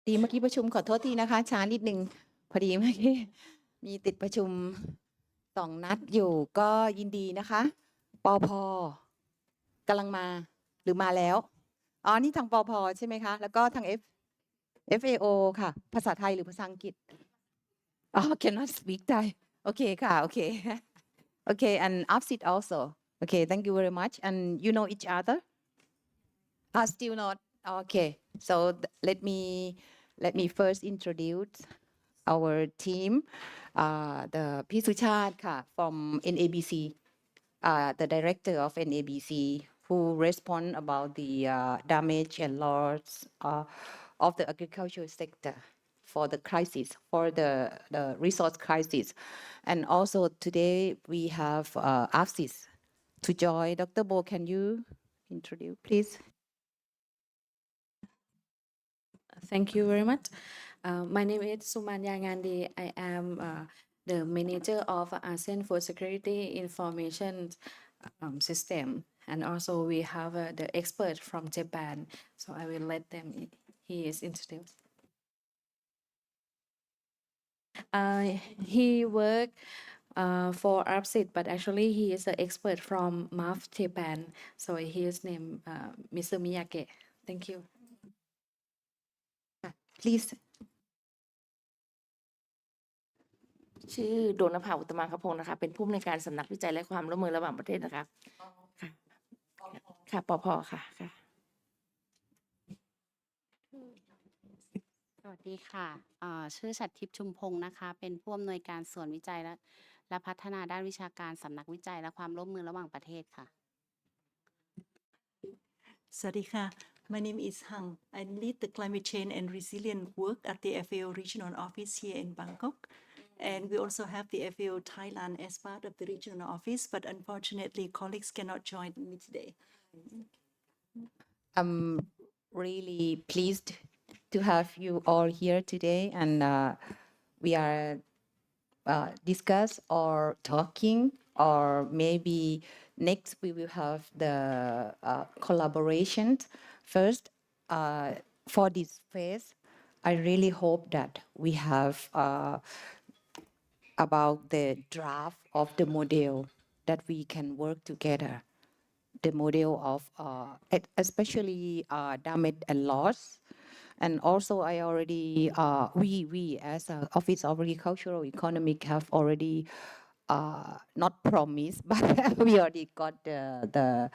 ดีเมื่อกี้ประชุมขอโทษทีนะคะช้านิดนึงพอดีเมื่อกี้มีติดประชุม2 นัดอยู่ก็ยินดีนะคะปอพกำลังมาหรือมาแล้วอ๋อนี่ทางปอพใช่ไหมคะแล้วก็ทาง FAO ค่ะภาษาไทยหรือภาษาอังกฤษอ๋อ cannot speak Thai โอเคค่ะโอเค okay and opposite also okay thank you very much and you know each other still not okay so let me first introduce our team the พี่สุชาติค่ะ from NABC the director of NABC who respond about the damage and loss of the agricultural sector for the crisis, for the resource crisis. And also today we have AFSIS to join. Dr. Bo, can you introduce, please? Thank you very much. My name is Sumanya Ngandi. I am the manager of ASEAN Food Security Information System. And also we have the expert from Japan. So I will let them, he is introduced. He worked for ARPSIT, but actually he is an expert from MAF Japan. So his name, Mr. Miyake. Thank you. Please. ชื่อดวงนภาอุตตมะคพงศ์นะคะเป็นผู้อำนวยการสำนักวิจัยและความร่วมมือระหว่างประเทศนะคะค่ะค่ะปพค่ะค่ะ สวัสดีค่ะชื่อฉัตรทิพย์ชุมพงศ์นะคะเป็นผู้อำนวยการส่วนวิจัยและพัฒนาด้านวิชาการสำนักวิจัยและความร่วมมือระหว่างประเทศค่ะ Sawadee My name is Hang. I lead the climate change and resilient work at the FAO regional office here in Bangkok. And we also have the FAO Thailand as part of the regional office, but unfortunately colleagues cannot join me today. I'm really pleased to have you all here today, and we are discuss or talking, or maybe next we will have the collaboration. First, for this phase, I really hope that we have about the draft of the model that we can work together. The model of especially damage and loss. And also I already, we as Office of Agricultural Economic have already not promised, but we already got the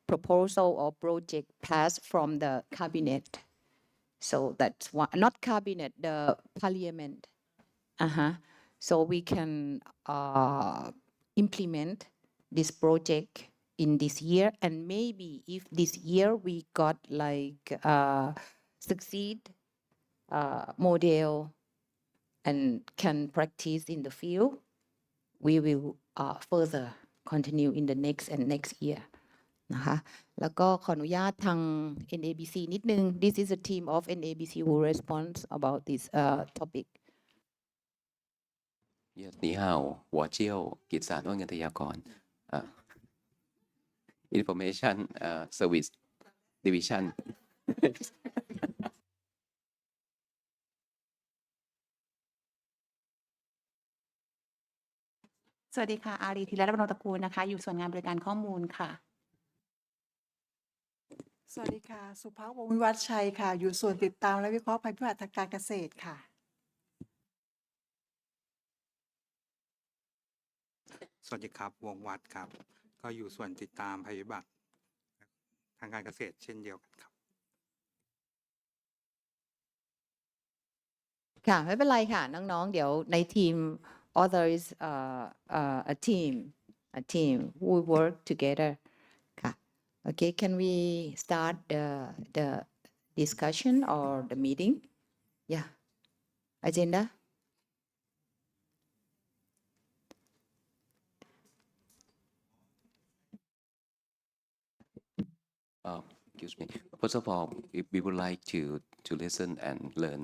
proposal or project passed from the cabinet. So that's one, not cabinet, the parliament. So we can implement this project in this year, and maybe if this year we got like succeed model and can practice in the field, we will further continue in the next year นะคะแล้วก็ขออนุญาตทาง NABC นิดนึง This is a team of NABC who responds about this topic Yes, 你好，我叫กิตติศาสตร์อ้นกันทยากร Information Service Division สวัสดีค่ะอารีธีรรัตน์บรรณตระกูลนะคะอยู่ส่วนงานบริการข้อมูลค่ะสวัสดีค่ะสุภาพวงศ์วิวัฒน์ชัยค่ะอยู่ส่วนติดตามและวิเคราะห์ภัยพิบัติทางการเกษตรค่ะสวัสดีครับวงวัดครับก็อยู่ส่วนติดตามภัยพิบัติทางการเกษตรเช่นเดียวกันครับค่ะไม่เป็นไรค่ะน้องๆเดี๋ยวในทีม author is a team who work together ค่ะ okay can we start the discussion or the meeting yeah agenda excuse me. First of all, we would like to listen and learn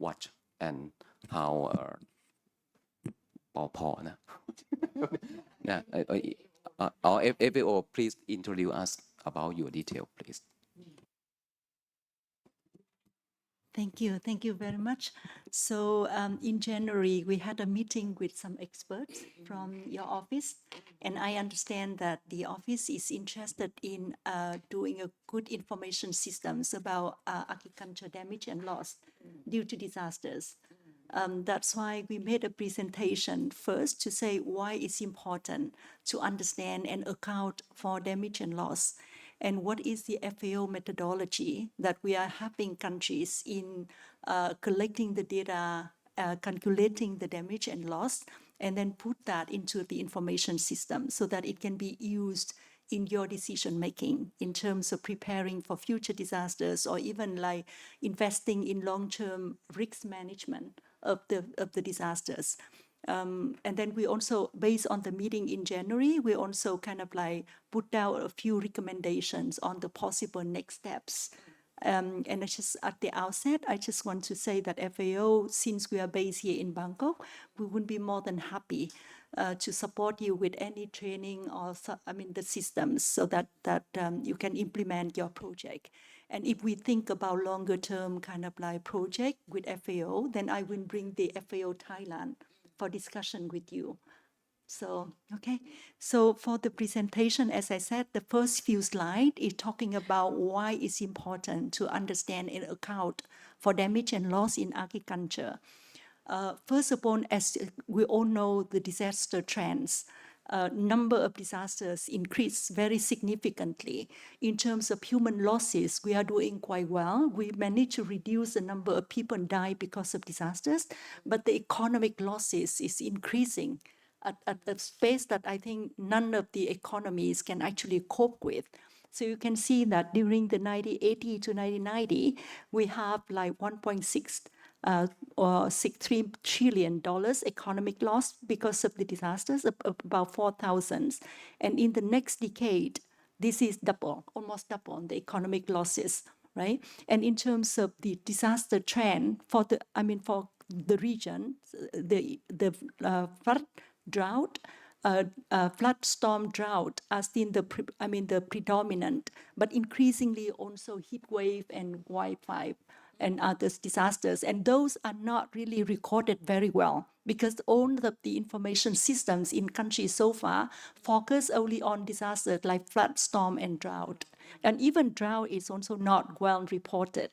what and how ปอพอนะ yeah, our FAO, please introduce us about your detail, please. Thank you. Thank you very much. So in January, we had a meeting with some experts from your office, and I understand that the office is interested in doing a good information systems about agriculture damage and loss due to disasters. That's why we made a presentation first to say why it's important to understand and account for damage and loss, and what is the FAO methodology that we are helping countries in collecting the data, calculating the damage and loss, and then put that into the information system so that it can be used in your decision making in terms of preparing for future disasters, or even like investing in long-term risk management of the disasters. And then we also, based on the meeting in January, we also kind of like put out a few recommendations on the possible next steps. And it's just at the outset, I just want to say that FAO, since we are based here in Bangkok, we would be more than happy to support you with any training or, the systems so that you can implement your project. And if we think about longer term kind of like project with FAO, then I will bring the FAO Thailand for discussion with you. So, okay. So for the presentation, as I said, the first few slides is talking about why it's important to understand and account for damage and loss in agriculture. First of all, as we all know, the disaster trends, number of disasters increased very significantly. In terms of human losses, we are doing quite well. We managed to reduce the number of people die because of disasters, but the economic losses is increasing at a pace that I think none of the economies can actually cope with. So you can see that during the 1980 to 1990, we have like 1.6 or $3 trillion economic loss because of the disasters, about 4,000. And in the next decade, this is double, almost double the economic losses, right? And in terms of the disaster trend for the region, the flood drought, flood storm drought are still the predominant, but increasingly also heat wave and wildfire and other disasters. And those are not really recorded very well because all of the information systems in countries so far focus only on disasters like flood, storm, and drought. And even drought is also not well reported.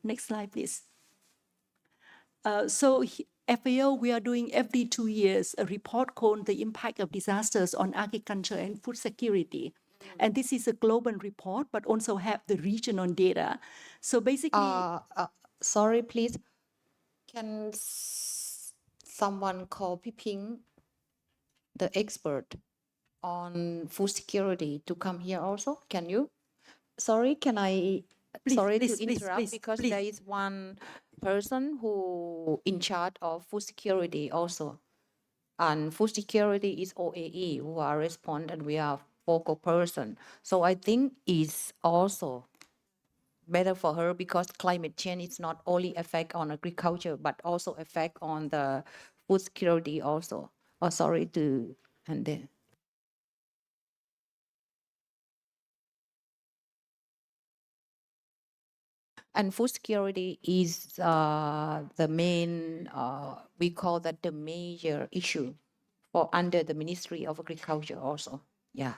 Next slide, please. FAO, we are doing every 2 years a report called The Impact of Disasters on Agriculture and Food Security. And this is a global report, but also have the regional data. So basically, Sorry, please. Can someone call Piping, the expert on food security, to come here also? Can you? Sorry, can I? Please, Sorry please, to please, interrupt please, because please. there is one person who in charge of food security also. And food security is OAE who are respond, and we are focal person. So I think it's also better for her because climate change is not only affect on agriculture but also affect on the food security also. Oh, sorry to and then. And food security is the main, we call that the major issue for under the Ministry of Agriculture also. Yeah.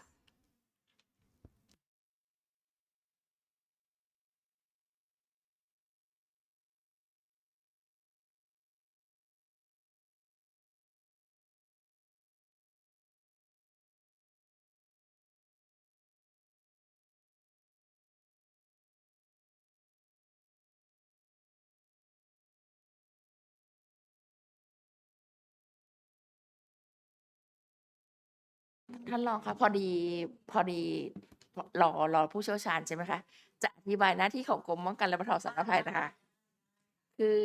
ท่านรองคะพอดีรอผู้เชี่ยวชาญใช่ไหมคะจะอธิบายหน้าที่ของกรมป้องกันและบรรเทาสาธารณภัยนะคะคือ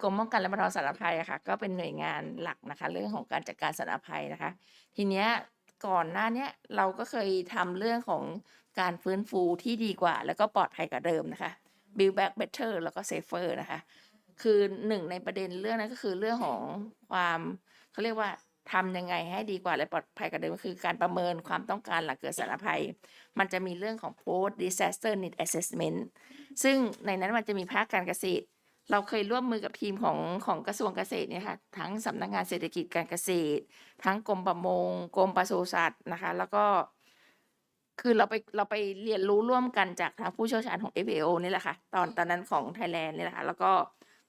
กรมป้องกันและบรรเทาสาธารณภัยอะค่ะก็เป็นหน่วยงานหลักนะคะเรื่องของการจัดการสาธารณภัยนะคะทีเนี้ยก่อนหน้าเนี้ยเราก็เคยทำเรื่องของการฟื้นฟูที่ดีกว่าแล้วก็ปลอดภัยกว่าเดิมนะคะ Build Back Better แล้วก็ Safer นะคะคือหนึ่งในประเด็นเรื่องนั้นก็คือเรื่องของความเขาเรียกว่าทำยังไงให้ดีกว่าและปลอดภัยกว่าเดิมก็คือการประเมินความต้องการหลังเกิดสาธารณภัยมันจะมีเรื่องของ Post Disaster Need Assessment ซึ่งในนั้นมันจะมีภาคการเกษตร เราเคยร่วมมือกับทีมของกระทรวงเกษตรเนี่ยค่ะทั้งสำนักงานเศรษฐกิจการเกษตร ทั้งกรมประมงกรมปศุสัตว์นะคะ แล้วก็ คือเราไปเรียนรู้ร่วมกันจากทางผู้เชี่ยวชาญของ FAO นี่แหละค่ะตอนนั้นของไทยแลนด์นี่แหละค่ะแล้วก็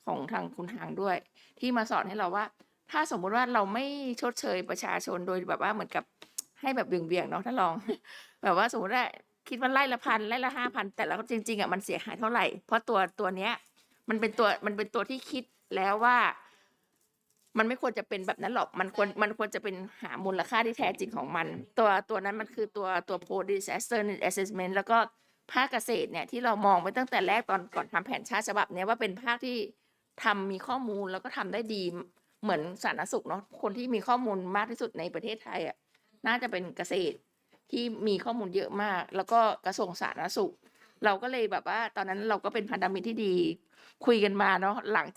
ของทางคุณทางด้วย ที่มาสอนให้เราว่า ถ้าสมมุติว่าเราไม่ชดเชยประชาชนโดยแบบว่าเหมือนกับให้แบบเบี่ยงๆเนาะถ้าลอง แบบว่าสมมติว่าคิดว่าไร่ละ1,000ไร่ละ5,000แต่แล้วจริงๆอ่ะมันเสียหายเท่าไหร่เพราะตัวเนี้ยมันเป็นตัวที่คิดแล้วว่า มันไม่ควรจะเป็นแบบนั้นหรอกมันควรจะเป็นหามูลค่าที่แท้จริงของมัน ตัวนั้นมันคือตัว post disaster assessment แล้วก็ภาคเกษตรเนี่ยที่เรามองไว้ตั้งแต่แรกตอนก่อนทำแผนชาติฉบับเนี้ยว่าเป็นภาคที่ทำมีข้อมูลแล้วก็ทำได้ดีเหมือนสาธารณสุขเนาะคนที่มีข้อมูลมากที่สุดในประเทศไทยอ่ะน่าจะเป็นเกษตรที่มีข้อมูลเยอะมาก แล้วก็กระทรวงสาธารณสุข เราก็เลยแบบว่าตอนนั้นเราก็เป็นพันธมิตรที่ดีคุยกันมาเนาะหลัง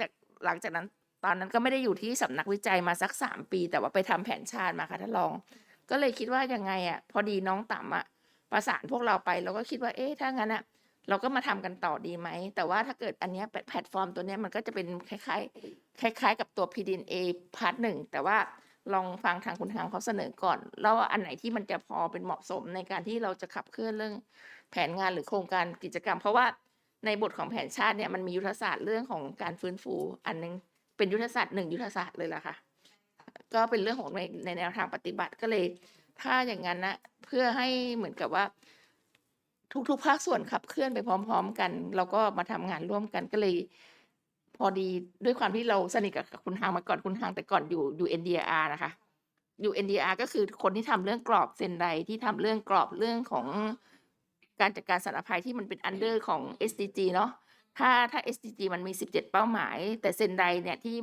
จากนั้น ตอนนั้นก็ไม่ได้อยู่ที่สำนักวิจัยมาสัก3 ปีแต่ว่าไปทำแผนชาติมาค่ะท่านรอง ก็เลยคิดว่ายังไงอ่ะพอดีน้องต่ำอ่ะประสานพวกเราไปเราก็คิดว่าถ้างั้นอ่ะเราก็มาทำกันต่อดีไหมแต่ว่าถ้าเกิดอันเนี้ยแพลตฟอร์มตัวเนี้ยมันก็จะเป็นคล้ายๆกับตัว PDNA Part 1แต่ว่าลองฟังทางคุณทางเขาเสนอก่อนแล้วอันไหนที่มันจะพอเป็นเหมาะสมในการที่เราจะขับเคลื่อนเรื่องแผนงานหรือโครงการกิจกรรม เพราะว่าในบทของแผนชาติเนี่ยมันมียุทธศาสตร์เรื่องของการฟื้นฟูอันนึง เป็นยุทธศาสตร์1ยุทธศาสตร์เลยล่ะค่ะก็เป็นเรื่องของในแนวทางปฏิบัติก็เลยถ้าอย่างนั้นนะเพื่อให้เหมือนกับว่าทุกภาคส่วนขับเคลื่อนไปพร้อมๆกันเราก็มาทำงานร่วมกันก็เลยพอดีด้วยความที่เราสนิทกับคุณทางมาก่อนคุณทางแต่ก่อนอยู่ NDR นะคะอยู่ NDR ก็คือคนที่ทำเรื่องกรอบเซนไดที่ทำเรื่องกรอบเรื่องของการจัดการสาธารณภัยที่มันเป็น under ของ SDG เนาะ ถ้า SDG มันมี17เป้าหมายแต่เซนไดเนี่ยที่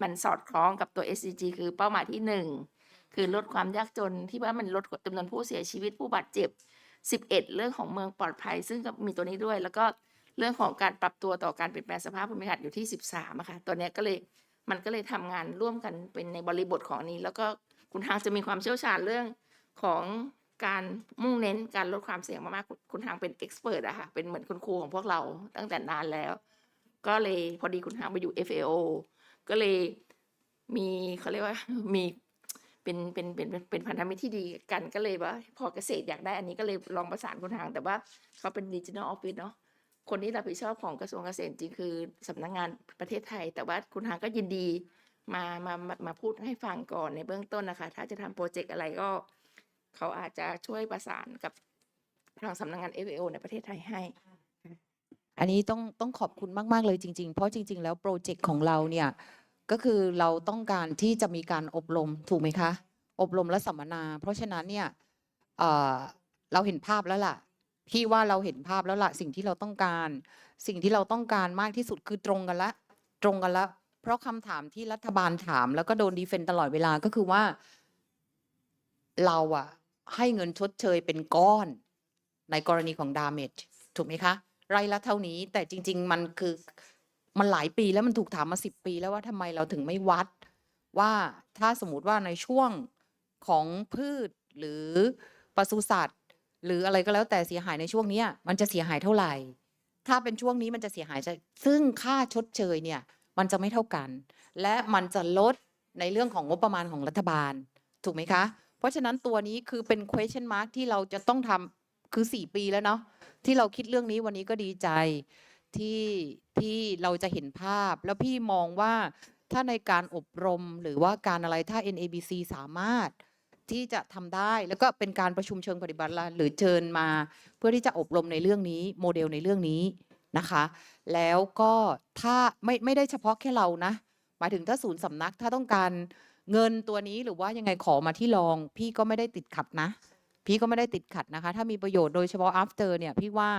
มันสอดคล้องกับตัว SDG คือเป้าหมายที่1คือลดความยากจนที่ว่ามันลดจำนวนผู้เสียชีวิตผู้บาดเจ็บ11เรื่องของเมืองปลอดภัยซึ่งก็มีตัวนี้ด้วยแล้วก็เรื่องของการปรับตัวต่อการเปลี่ยนแปลงสภาพภูมิอากาศอยู่ที่13อะค่ะตัวเนี้ยก็เลยทำงานร่วมกันเป็นในบริบทของนี้แล้วก็คุณทางจะมีความเชี่ยวชาญเรื่องของการมุ่งเน้นการลดความเสี่ยงมากๆคุณทางเป็นเอ็กซ์เพิร์ทอะค่ะเป็นเหมือนคุณครูของพวกเราตั้งแต่นานแล้วก็เลยพอดีคุณทางไปอยู่ FAO ก็เลยมีเขาเรียกว่ามีเป็นพันธมิตรที่ดีกันก็เลยว่าพอเกษตรอยากได้อันนี้ก็เลยลองประสานคุณทางแต่ว่าเขาเป็น regional office เนาะคนที่รับผิดชอบของกระทรวงเกษตรจริงคือสำนักงานประเทศไทยแต่ว่าคุณทางก็ยินดีมาพูดให้ฟังก่อนในเบื้องต้นนะคะถ้าจะทำโปรเจกต์อะไรก็เขาอาจจะช่วยประสานกับทางสำนักงาน FAO ในประเทศไทยให้ อันนี้ต้องขอบคุณมากๆเลยจริงๆเพราะจริงๆแล้วโปรเจกต์ของเราเนี่ยก็คือเราต้องการที่จะมีการอบรมถูกไหมคะอบรมและสัมมนาเพราะฉะนั้นเนี่ยเราเห็นภาพแล้วล่ะพี่ว่าเราเห็นภาพแล้วล่ะสิ่งที่เราต้องการมากที่สุดคือตรงกันละเพราะคำถามที่รัฐบาลถามแล้วก็โดนดีเฟนตลอดเวลาก็คือว่าเราอะให้เงินชดเชยเป็นก้อนในกรณีของ damage ถูกไหมคะไร่ละเท่านี้แต่จริงๆมันหลายปีแล้วมันถูกถามมา10 ปีแล้วว่าทำไมเราถึงไม่วัดว่าถ้าสมมติว่าในช่วงของพืชหรือปศุสัตว์หรืออะไรก็แล้วแต่เสียหายในช่วงนี้มันจะเสียหายเท่าไหร่ถ้าเป็นช่วงนี้มันจะเสียหายซึ่งค่าชดเชยเนี่ยมันจะไม่เท่ากันและมันจะลดในเรื่องของงบประมาณของรัฐบาลถูกไหมคะเพราะฉะนั้นตัวนี้คือเป็น question mark ที่เราจะต้องทำคือ4 ปีแล้วเนาะที่เราคิดเรื่องนี้วันนี้ก็ดีใจที่เราจะเห็นภาพแล้วพี่มองว่าถ้าในการอบรมหรือว่าการอะไรถ้า NABC สามารถที่จะทำได้แล้วก็เป็นการประชุมเชิงปฏิบัติหรือเชิญมาเพื่อที่จะอบรมในเรื่องนี้โมเดลในเรื่องนี้นะคะแล้วก็ถ้าไม่ได้เฉพาะแค่เรานะหมายถึงถ้าศูนย์สำนักถ้าต้องการเงินตัวนี้หรือว่ายังไงขอมาที่รองพี่ก็ไม่ได้ติดขัดนะพี่ก็ไม่ได้ติดขัดนะคะถ้ามีประโยชน์โดยเฉพาะ after เนี่ยพี่ว่า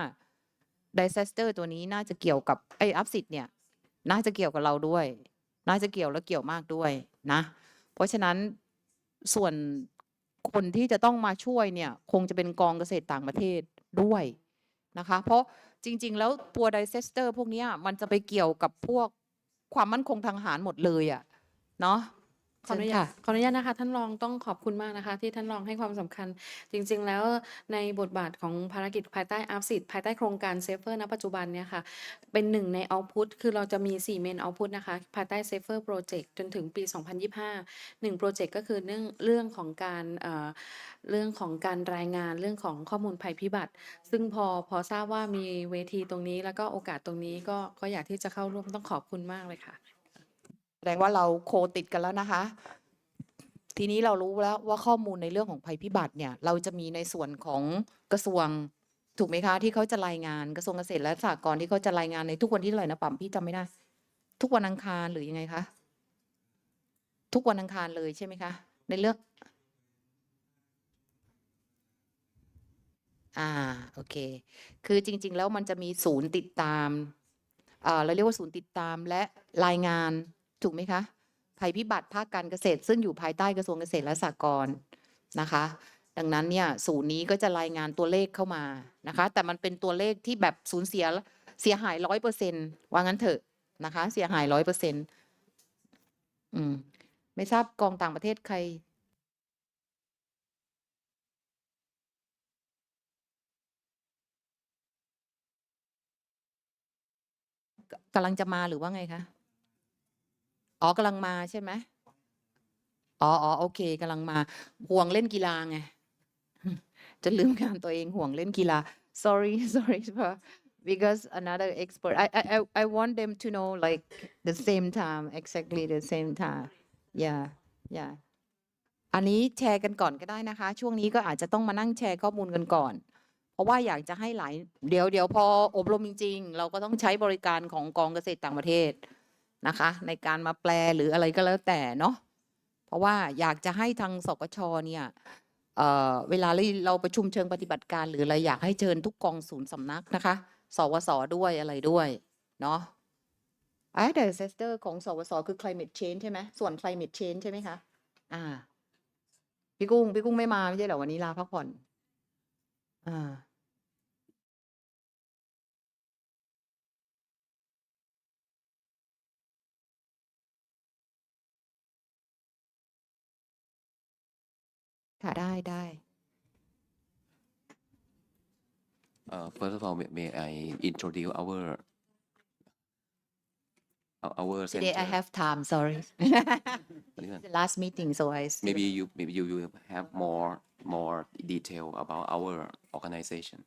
disaster ตัวนี้น่าจะเกี่ยวกับupsit เนี่ยน่าจะเกี่ยวกับเราด้วยน่าจะเกี่ยวและเกี่ยวมากด้วยนะเพราะฉะนั้นส่วนคนที่จะต้องมาช่วยเนี่ยคงจะเป็นกองเกษตรต่างประเทศด้วยนะคะเพราะจริงๆแล้วตัว disaster พวกนี้มันจะไปเกี่ยวกับพวกความมั่นคงทางทหารหมดเลยอะเนาะ ขออนุ เชิญ ญา ค่ะ ตขออนุญาตนะคะท่านรองต้องขอบคุณมากนะคะที่ท่านรองให้ความสำคัญ จริง ๆ แล้วในบทบาทของภารกิจภายใต้ AFSID ภายใต้โครงการ Safer ณ ปัจจุบันเนี่ยค่ะเป็นหนึ่งใน output คือเราจะมี 4 main output นะคะภายใต้ Safer Project จนถึงปี 2025 1 โปรเจกต์ก็คือเรื่องของการรายงานเรื่องของข้อมูลภัยพิบัติ ซึ่งพอทราบว่ามีเวทีตรงนี้แล้วก็โอกาสตรงนี้ก็อยากที่จะเข้าร่วมต้องขอบคุณมากเลยค่ะ แสดงว่าเราโคติดกันแล้วนะคะ ทีนี้เรารู้แล้วว่าข้อมูลในเรื่องของภัยพิบัติเนี่ยเราจะมีในส่วนของกระทรวงถูกไหมคะที่เขาจะรายงานกระทรวงเกษตรและสหกรณ์ที่เขาจะรายงานในทุกวันที่เท่าไหร่นะปั๊มพี่จำไม่ได้ ทุกวันอังคารหรือยังไงคะทุกวันอังคารเลยใช่ไหมคะในเรื่องโอเคคือจริง ๆ แล้วมันจะมีศูนย์ติดตามเราเรียกว่าศูนย์ติดตามและรายงานถูกไหมคะภัยพิบัติภาคการเกษตรซึ่งอยู่ภายใต้กระทรวงเกษตรและสหกรณ์นะคะดังนั้นเนี่ยศูนย์นี้ก็จะรายงานตัวเลขเข้ามานะคะแต่มันเป็นตัวเลขที่แบบสูญเสียหาย100%ว่างั้นเถอะนะคะเสียหาย100%ไม่ทราบกองต่างประเทศใครกำลังจะมาหรือว่าไงคะอ๋อกำลังมาใช่ไหมอ๋อโอเคกำลังมาห่วงเล่นกีฬาไง จะลืมงานตัวเองห่วงเล่นกีฬา sorry for because another expert I want them to know like the same time exactly the same time yeah อันนี้แชร์กันก่อนก็ได้นะคะ ช่วงนี้ก็อาจจะต้องมานั่งแชร์ข้อมูลกันก่อน เพราะว่าอยากจะให้หลายเดี๋ยวพออบรมจริงๆ เราก็ต้องใช้บริการของกองเกษตรต่างประเทศนะคะ ในการมาแปลหรืออะไรก็แล้วแต่เนาะเพราะว่าอยากจะให้ทางสกชเนี่ยเวลาเราประชุมเชิงปฏิบัติการหรืออะไรอยากให้เชิญทุกกองศูนย์สำนักนะคะ สวสด้วยอะไรด้วยเนาะแต่ assessor ของสวสคือ climate change ใช่ไหมส่วน climate change ใช่ไหมคะพี่กุ้งไม่มาไม่ใช่เหรอวันนี้ลาพักผ่อนค่ะได้ First of all, may I introduce our Today I center? have time sorry the last meeting so I Maybe you will have more detail about our organization.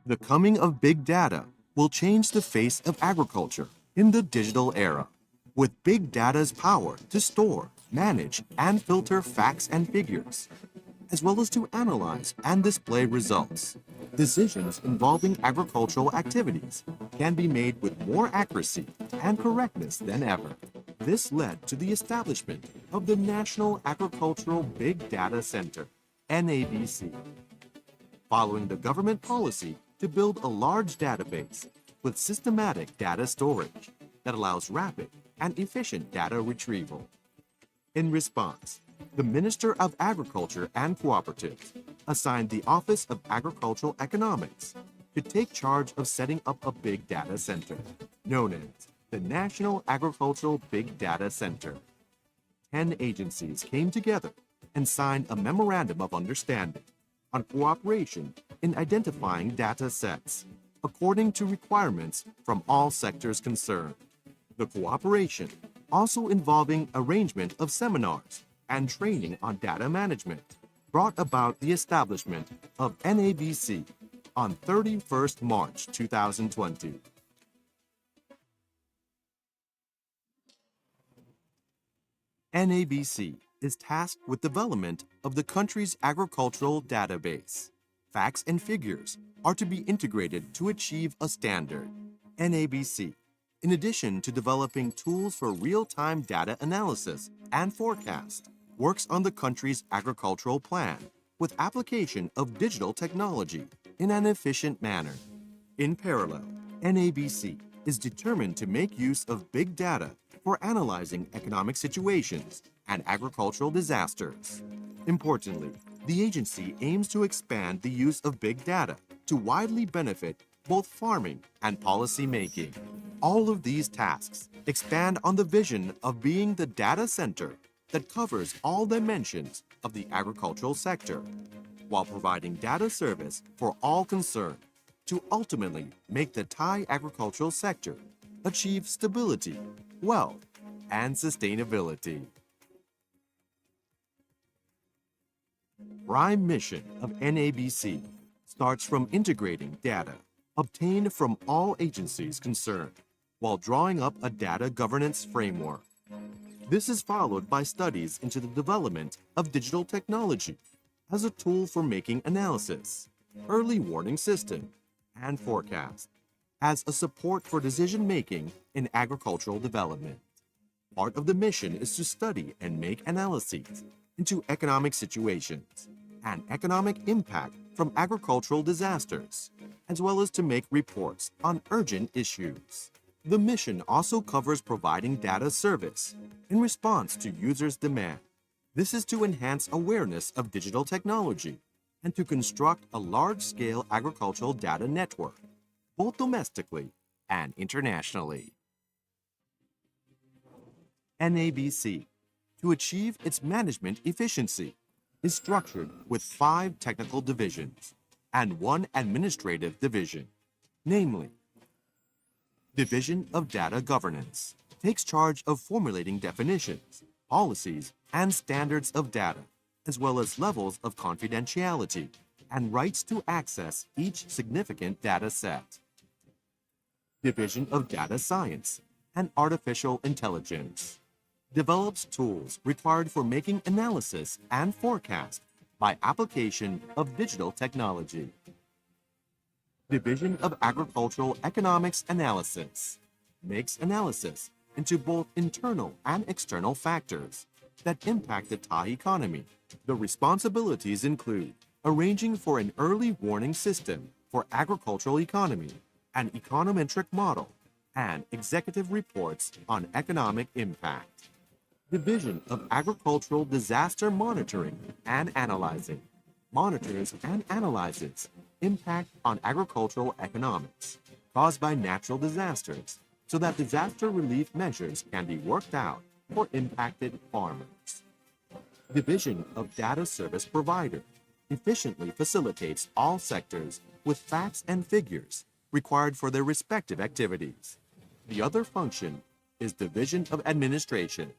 The coming of big data will change the face of agriculture in the digital era. With big data's power to store, manage, and filter facts and figures, as well as to analyze and display results, decisions involving agricultural activities can be made with more accuracy and correctness than ever. This led to the establishment of the National Agricultural Big Data Center, NABC, following the government policy to build a large database with systematic data storage that allows rapid and efficient data retrieval. In response, the Minister of Agriculture and Cooperatives assigned the Office of Agricultural Economics to take charge of setting up a big data center, known as the National Agricultural Big Data Center. 10 agencies came together and signed a memorandum of understanding on cooperation in identifying data sets, according to requirements from all sectors concerned. The cooperation also involving arrangement of seminars and training on data management brought about the establishment of NABC on 31st March 2020. NABC is tasked with development of the country's agricultural database. Facts and figures are to be integrated to achieve a standard. NABC, in addition to developing tools for real-time data analysis and forecast, works on the country's agricultural plan with application of digital technology in an efficient manner. In parallel, NABC is determined to make use of big data for analyzing economic situations and agricultural disasters. Importantly, the agency aims to expand the use of big data to widely benefit both farming and policy making. All of these tasks expand on the vision of being the data center that covers all dimensions of the agricultural sector, while providing data service for all concerned to ultimately make the Thai agricultural sector achieve stability, wealth, and sustainability. Prime mission of NABC starts from integrating data obtained from all agencies concerned while drawing up a data governance framework. This is followed by studies into the development of digital technology as a tool for making analysis, early warning system, and forecast, as a support for decision-making in agricultural development. Part of the mission is to study and make analyses into economic situations and economic impact from agricultural disasters, as well as to make reports on urgent issues. The mission also covers providing data service in response to users' demand. This is to enhance awareness of digital technology and to construct a large-scale agricultural data network, both domestically and internationally. NABC, to achieve its management efficiency, is structured with 5 technical divisions and 1 administrative division, namely, Division of Data Governance takes charge of formulating definitions, policies, and standards of data, as well as levels of confidentiality and rights to access each significant data set. Division of Data Science and Artificial Intelligence develops tools required for making analysis and forecast by application of digital technology. Division of Agricultural Economics Analysis makes analysis into both internal and external factors that impact the Thai economy. The responsibilities include arranging for an early warning system for agricultural economy, an econometric model, and executive reports on economic impact. Division of Agricultural Disaster Monitoring and Analyzing monitors and analyzes impact on agricultural economics caused by natural disasters so that disaster relief measures can be worked out for impacted farmers. Division of Data Service Provider efficiently facilitates all sectors with facts and figures required for their respective activities. The other function is Division of Administration.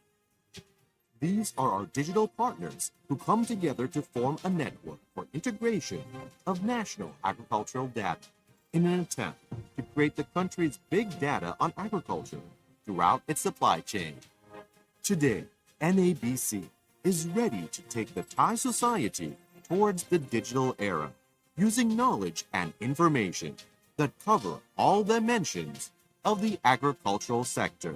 These are our digital partners who come together to form a network for integration of national agricultural data in an attempt to create the country's big data on agriculture throughout its supply chain. Today, NABC is ready to take the Thai society towards the digital era, using knowledge and information that cover all dimensions of the agricultural sector,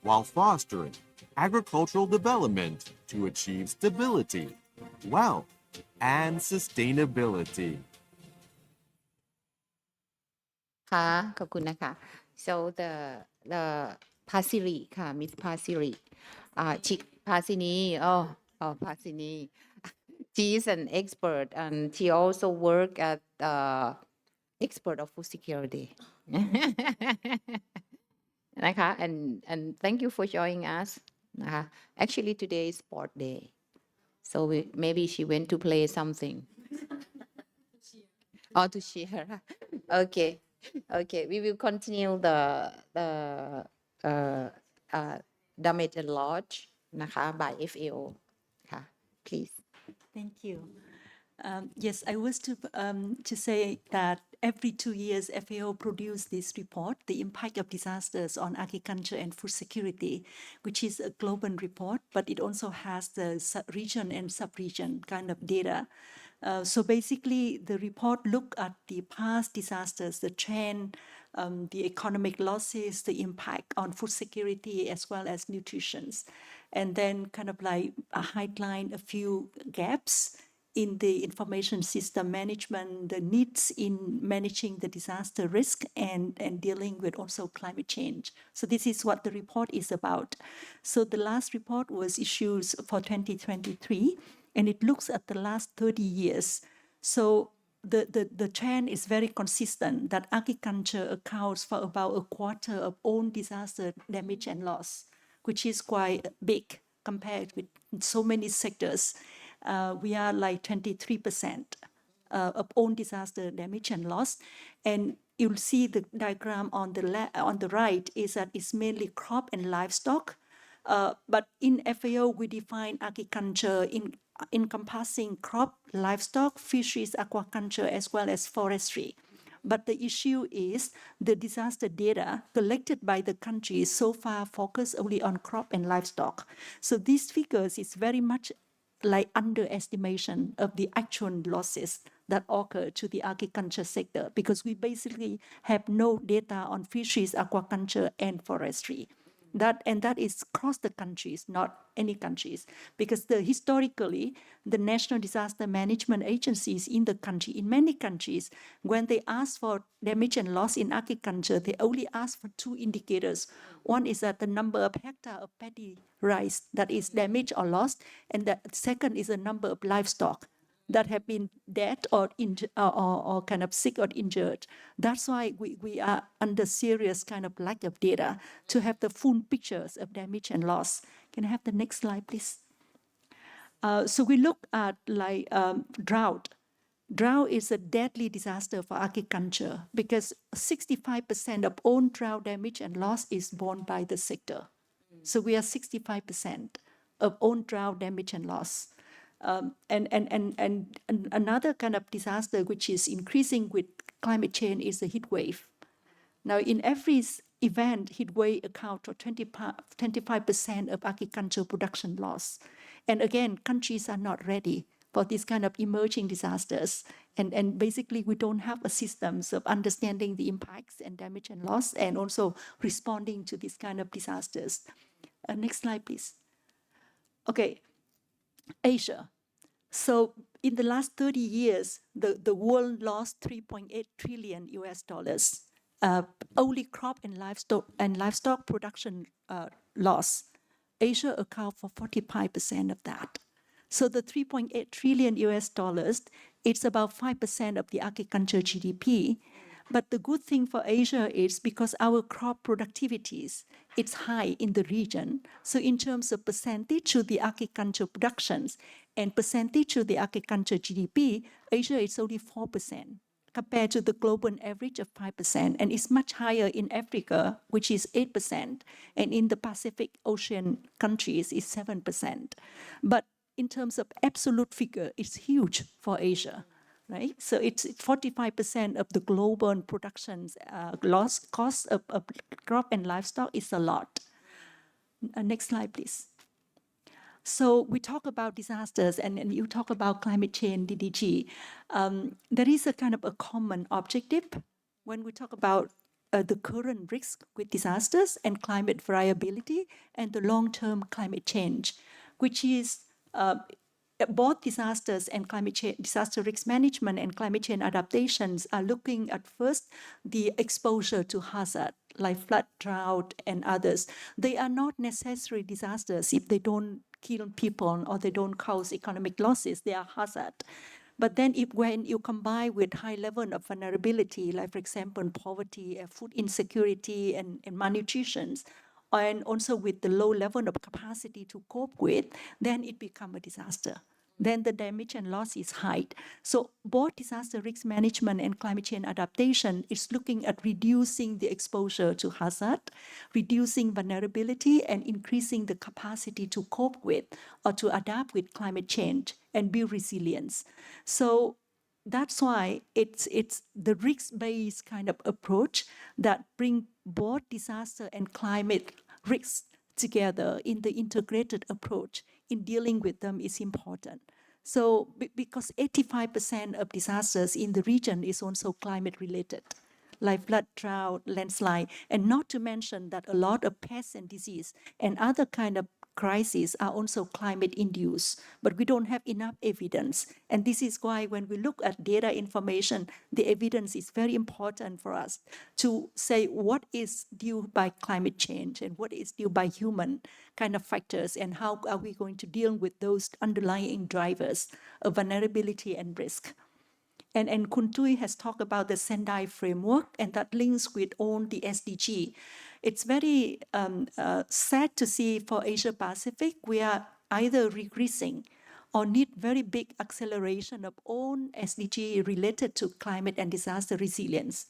while fostering agricultural development to achieve stability, wealth, and sustainability. ค่ะขอบคุณนะคะ so the Pasiri ค่ะ Miss Pasiri she Pasini Pasini she is an expert and she also work at expert of food security นะคะ and thank you for joining us นะคะ actually today is sport day so maybe she went to play something or to cheer okay okay we will continue the damage and lodge นะคะ by FAO ค่ะ please Thank you. Yes, I was to say that every 2 years, FAO produce this report, the impact of disasters on agriculture and food security, which is a global report, but it also has the region and sub-region kind of data. So basically, the report look at the past disasters, the trend, the economic losses, the impact on food security as well as nutrition, and then kind of like highlight a few gaps in the information system management, the needs in managing the disaster risk and dealing with also climate change. So this is what the report is about. So the last report was issued for 2023, and it looks at the last 30 years. So the trend is very consistent that agriculture accounts for about a quarter of all disaster damage and loss, which is quite big compared with so many sectors. We are like 23% of all disaster damage and loss. And you'll see the diagram on the right is that it's mainly crop and livestock. But in FAO, we define agriculture in encompassing crop, livestock, fisheries, aquaculture, as well as forestry. But the issue is the disaster data collected by the countries so far focus only on crop and livestock. So these figures is very much like underestimation of the actual losses that occur to the agriculture sector, because we basically have no data on fisheries, aquaculture, and forestry. That is across the countries, not any countries, because historically, the national disaster management agencies in the country, in many countries, when they ask for damage and loss in agriculture, they only ask for two indicators. One is that the number of hectares of paddy rice that is damaged or lost, and the second is the number of livestock that have been dead or kind of sick or injured. That's why we are under serious kind of lack of data to have the full pictures of damage and loss. Can I have the next slide, please? So we look at like drought. Drought is a deadly disaster for agriculture because 65% of all drought damage and loss is borne by the sector. So we are 65% of all drought damage and loss. And another kind of disaster which is increasing with climate change is the heat wave. Now, in every event, heat wave account for 25% of agricultural production loss. And again, countries are not ready for these kind of emerging disasters. And basically, we don't have a systems of understanding the impacts and damage and loss, and also responding to these kind of disasters. Next slide, please. Okay. Asia. So in the last 30 years, the world lost 3.8 trillion US dollars. Only crop and livestock production loss. Asia account for 45% of that. So the 3.8 trillion US dollars, it's about 5% of the agriculture GDP. But the good thing for Asia is because our crop productivities, it's high in the region. So in terms of percentage to the agriculture productions and percentage to the agriculture GDP, Asia is only 4% compared to the global average of 5%. And it's much higher in Africa, which is 8%. And in the Pacific Ocean countries, it's 7%. But in terms of absolute figure, it's huge for Asia. Right? So it's 45% of the global production's loss cost of crop and livestock is a lot. Next slide, please. So we talk about disasters and you talk about climate change, DDG. There is a kind of a common objective when we talk about the current risk with disasters and climate variability and the long-term climate change, which is both disasters and climate change, disaster risk management and climate change adaptations are looking at first the exposure to hazard like flood, drought, and others. They are not necessary disasters if they don't kill people or they don't cause economic losses. They are hazard. But then when you combine with high level of vulnerability, like for example, poverty, food insecurity, and malnutrition, and also with the low level of capacity to cope with, then it becomes a disaster. Then the damage and loss is high. So both disaster risk management and climate change adaptation is looking at reducing the exposure to hazard, reducing vulnerability, and increasing the capacity to cope with or to adapt with climate change and build resilience. So that's why it's the risk-based kind of approach that bring both disaster and climate risks together in the integrated approach in dealing with them is important. So because 85% of disasters in the region is also climate related, like flood, drought, landslide, and not to mention that a lot of pests and disease and other kind of crises are also climate induced, but we don't have enough evidence. And this is why when we look at data information, the evidence is very important for us to say what is due by climate change and what is due by human kind of factors, and how are we going to deal with those underlying drivers of vulnerability and risk. And Kuntui has talked about the Sendai framework, and that links with all the SDG. It's very sad to see for Asia Pacific, we are either regressing or need very big acceleration of all SDG related to climate and disaster resilience.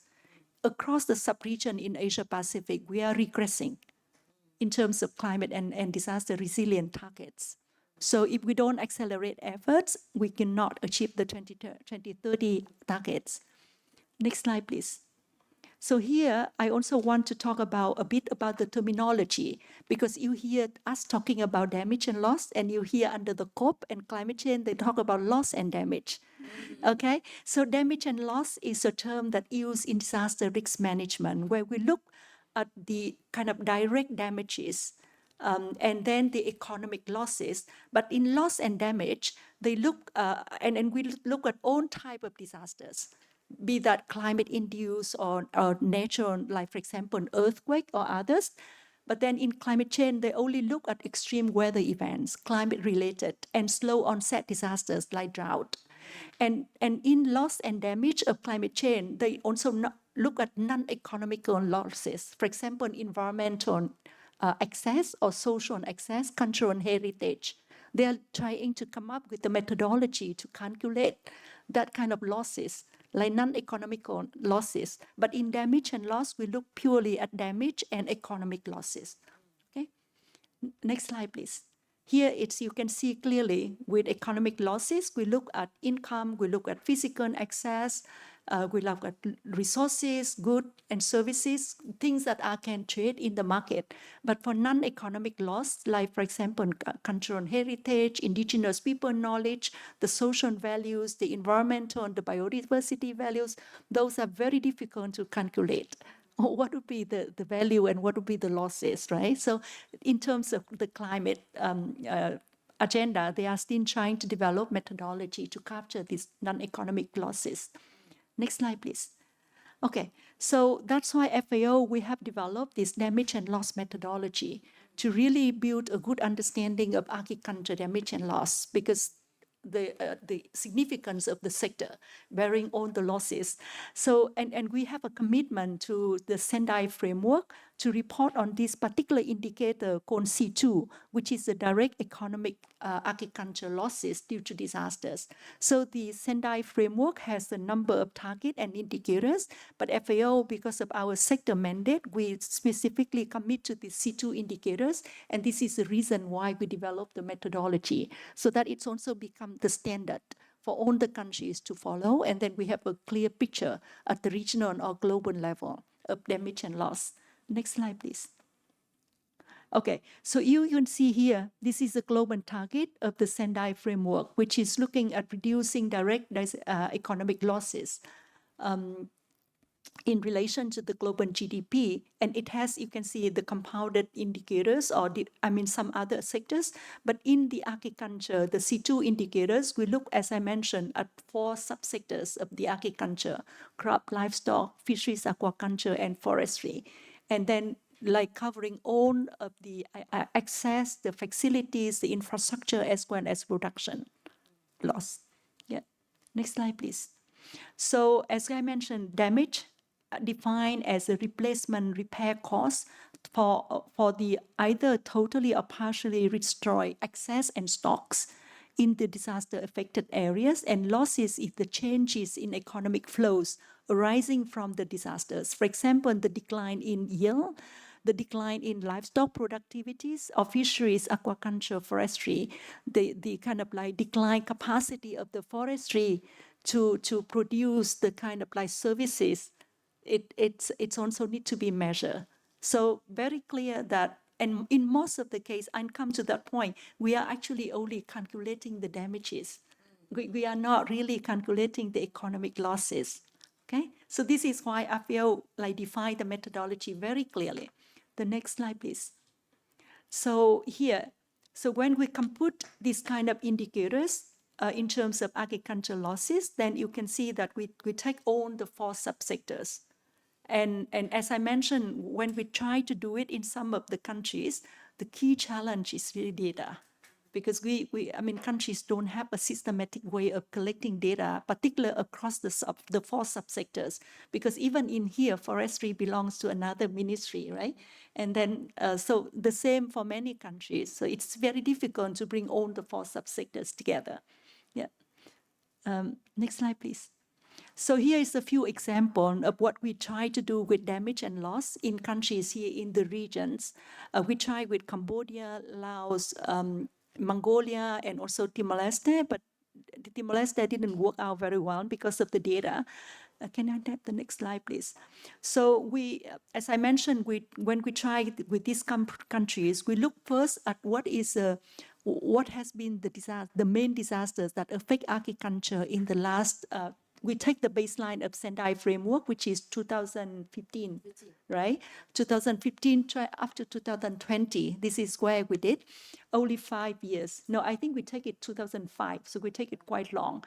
Across the sub-region in Asia Pacific, we are regressing in terms of climate and disaster resilient targets. So if we don't accelerate efforts, we cannot achieve the 2030 targets. Next slide, please. So here, I also want to talk about a bit about the terminology, because you hear us talking about damage and loss, and you hear under the COP and climate change, they talk about loss and damage. Okay, so damage and loss is a term that used in disaster risk management, where we look at the kind of direct damages and then the economic losses. But in loss and damage, they look, and we look at all type of disasters, be that climate-induced or natural, like for example, an earthquake or others. But then in climate change, they only look at extreme weather events, climate-related, and slow onset disasters like drought. And in loss and damage of climate change, they also look at non-economical losses, for example, environmental access or social access, cultural heritage. They are trying to come up with the methodology to calculate that kind of losses, like non-economical losses. But in damage and loss, we look purely at damage and economic losses. Okay, next slide, please. Here it's, you can see clearly with economic losses, we look at income, we look at physical access, we look at resources, goods and services, things that can trade in the market. But for non-economic loss, like for example, cultural heritage, indigenous people knowledge, the social values, the environmental and the biodiversity values, those are very difficult to calculate. What would be the value and what would be the losses, right? So in terms of the climate agenda, they are still trying to develop methodology to capture these non-economic losses. Next slide, please. Okay, so that's why FAO, we have developed this damage and loss methodology to really build a good understanding of agriculture damage and loss, because the significance of the sector bearing all the losses. So, and we have a commitment to the Sendai framework to report on this particular indicator called C2, which is the direct economic agriculture losses due to disasters. So the Sendai framework has a number of target and indicators, but FAO, because of our sector mandate, we specifically commit to the C2 indicators, and this is the reason why we developed the methodology, so that it's also become the standard for all the countries to follow, and then we have a clear picture at the regional or global level of damage and loss. Next slide, please. Okay, so you can see here, this is the global target of the Sendai framework, which is looking at reducing direct economic losses in relation to the global GDP. And it has, you can see the compounded indicators, or some other sectors. But in the agriculture, the C2 indicators, we look, as I mentioned, at 4 subsectors of the agriculture: crop, livestock, fisheries, aquaculture, and forestry. And then like covering all of the access, the facilities, the infrastructure, as well as production loss. Yeah. Next slide, please. So as I mentioned, damage defined as a replacement repair cost for the either totally or partially destroyed access and stocks in the disaster affected areas, and losses if the changes in economic flows arising from the disasters. For example, the decline in yield, the decline in livestock productivities of fisheries, aquaculture, forestry, the kind of like decline capacity of the forestry to produce the kind of like services, it's also need to be measured. So very clear that, and in most of the case, I come to that point, we are actually only calculating the damages. We are not really calculating the economic losses. Okay, so this is why FAO like define the methodology very clearly. The next slide, please. So here, So when we compute these kind of indicators in terms of agricultural losses, then you can see that we take on the 4 subsectors. And as I mentioned, when we try to do it in some of the countries, the key challenge is really data. Because countries don't have a systematic way of collecting data, particularly across the 4 subsectors. Because even in here, forestry belongs to another ministry, right? And then, so the same for many countries. So it's very difficult to bring all the 4 subsectors together. Yeah. Next slide, please. So here is a few examples of what we try to do with damage and loss in countries here in the regions. We tried with Cambodia, Laos, Mongolia, and also Timor-Leste, but Timor-Leste didn't work out very well because of the data. Can I have the next slide, please? So we, as I mentioned, when we try with these countries, we look first at what has been the main disasters that affect agriculture in the last. We take the baseline of Sendai framework, which is 2015, right? 2015 up to 2020. This is where we did only 5 years. No, I think we take it 2005, so we take it quite long.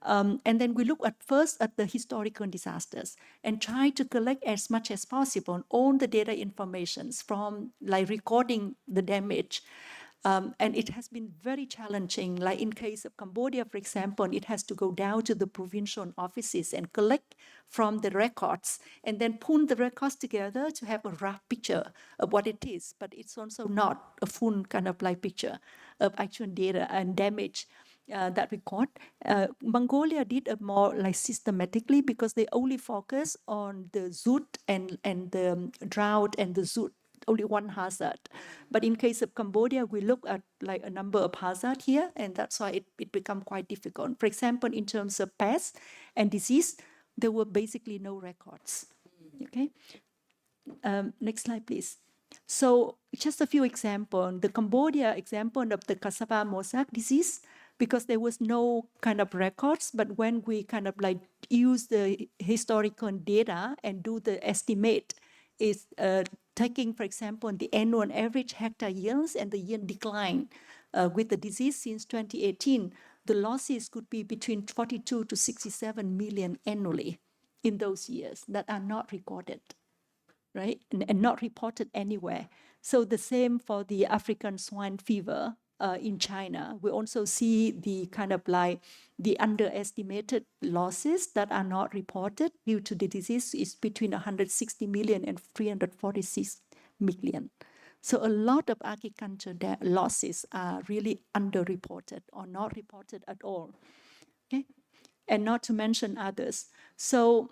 And then we look at first at the historical disasters and try to collect as much as possible all the data informations from like recording the damage. And it has been very challenging. Like in case of Cambodia, for example, it has to go down to the provincial offices and collect from the records and then pull the records together to have a rough picture of what it is. But it's also not a full kind of like picture of actual data and damage that we got. Mongolia did it more like systematically because they only focus on the zoot and the drought and the zoot, only one hazard. But in case of Cambodia, we look at like a number of hazards here, and that's why it become quite difficult. For example, in terms of pests and disease, there were basically no records. Okay. Next slide, please. So just a few examples. The Cambodia example of the cassava mosaic disease, because there was no kind of records, but when we kind of like use the historical data and do the estimate, is taking, for example, the annual average hectare yields and the yield decline with the disease since 2018, the losses could be between 42 to 67 million annually in those years that are not recorded, right? And not reported anywhere. So the same for the African swine fever in China. We also see the kind of like the underestimated losses that are not reported due to the disease is between 160 million and 346 million. So a lot of agriculture losses are really underreported or not reported at all. Okay, and not to mention others. So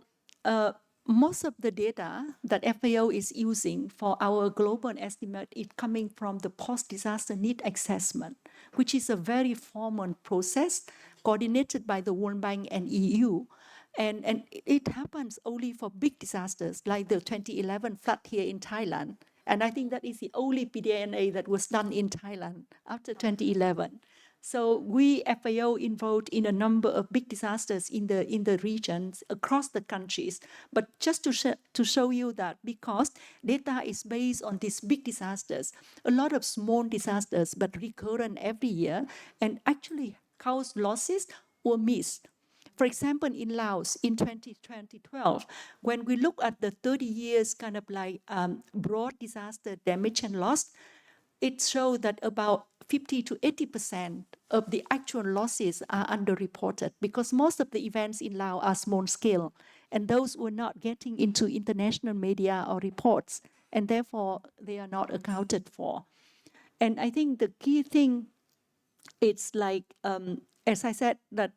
most of the data that FAO is using for our global estimate is coming from the post-disaster need assessment, which is a very formal process coordinated by the World Bank and EU. And it happens only for big disasters like the 2011 flood here in Thailand. And I think that is the only PDNA that was done in Thailand after 2011. So we, FAO, involved in a number of big disasters in the regions across the countries. But just to show you that because data is based on these big disasters, a lot of small disasters, but recurrent every year, and actually cause losses or missed. For example, in Laos in 2012, when we look at the 30 years kind of like broad disaster damage and loss, it showed that about 50 to 80% of the actual losses are underreported because most of the events in Laos are small scale and those were not getting into international media or reports and therefore they are not accounted for. And I think the key thing, it's like, as I said, that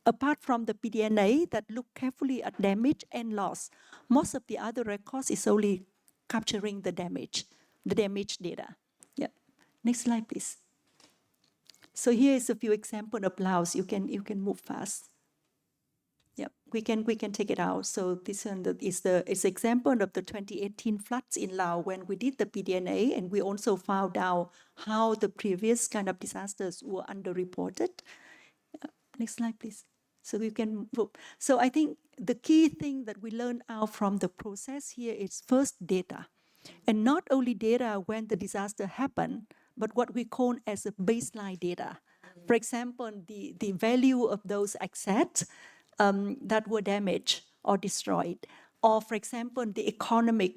apart from the PDNA that look carefully at damage and loss, most of the other records is only capturing the damage data. Yeah. Next slide, please. So here is a few examples of Laos. You can move fast. Yeah, we can take it out. So this one is the example of the 2018 floods in Laos when we did the PDNA, and we also found out how the previous kind of disasters were underreported. Next slide, please. So we can move. So I think the key thing that we learned out from the process here is first data. And not only data when the disaster happened, but what we call as a baseline data. For example, the value of those assets that were damaged or destroyed, or for example, the economic,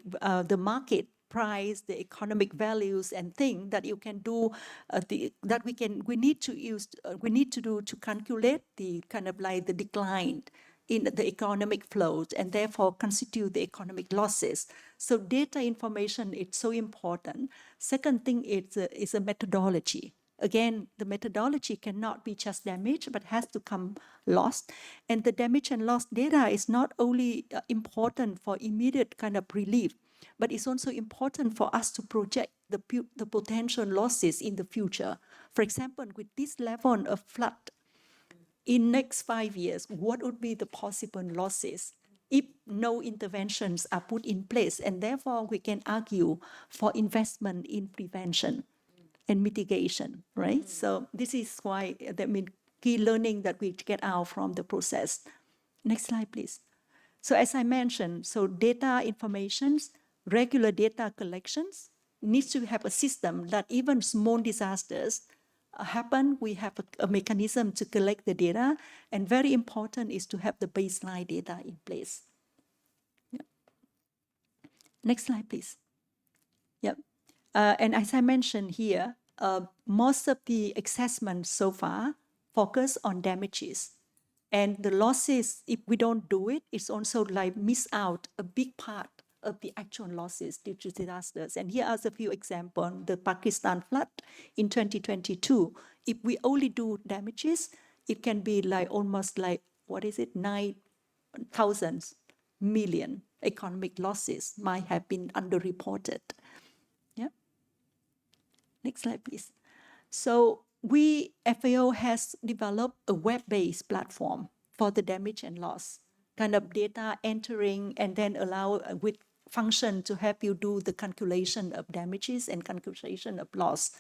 the market price, the economic values and things that you can do, we need to do to calculate the kind of like the decline in the economic flows and therefore constitute the economic losses. So data information is so important. Second thing is a methodology. Again, the methodology cannot be just damage, but has to come lost. And the damage and loss data is not only important for immediate kind of relief, but it's also important for us to project the potential losses in the future. For example, with this level of flood, in next 5 years, what would be the possible losses if no interventions are put in place? And therefore, we can argue for investment in prevention and mitigation, right? So this is why, key learning that we get out from the process. Next slide, please. So as I mentioned, so data informations, regular data collections needs to have a system that even small disasters happen, we have a mechanism to collect the data, and very important is to have the baseline data in place. Yep. Next slide, please. Yep. And as I mentioned here, most of the assessments so far focus on damages. And the losses, if we don't do it, it's also like miss out a big part of the actual losses due to disasters. And here are a few examples. The Pakistan flood in 2022, if we only do damages, it can be like almost like, 9,000 million economic losses might have been underreported. Yeah. Next slide, please. So FAO has developed a web-based platform for the damage and loss, kind of data entering and then allow with function to help you do the calculation of damages and calculation of loss.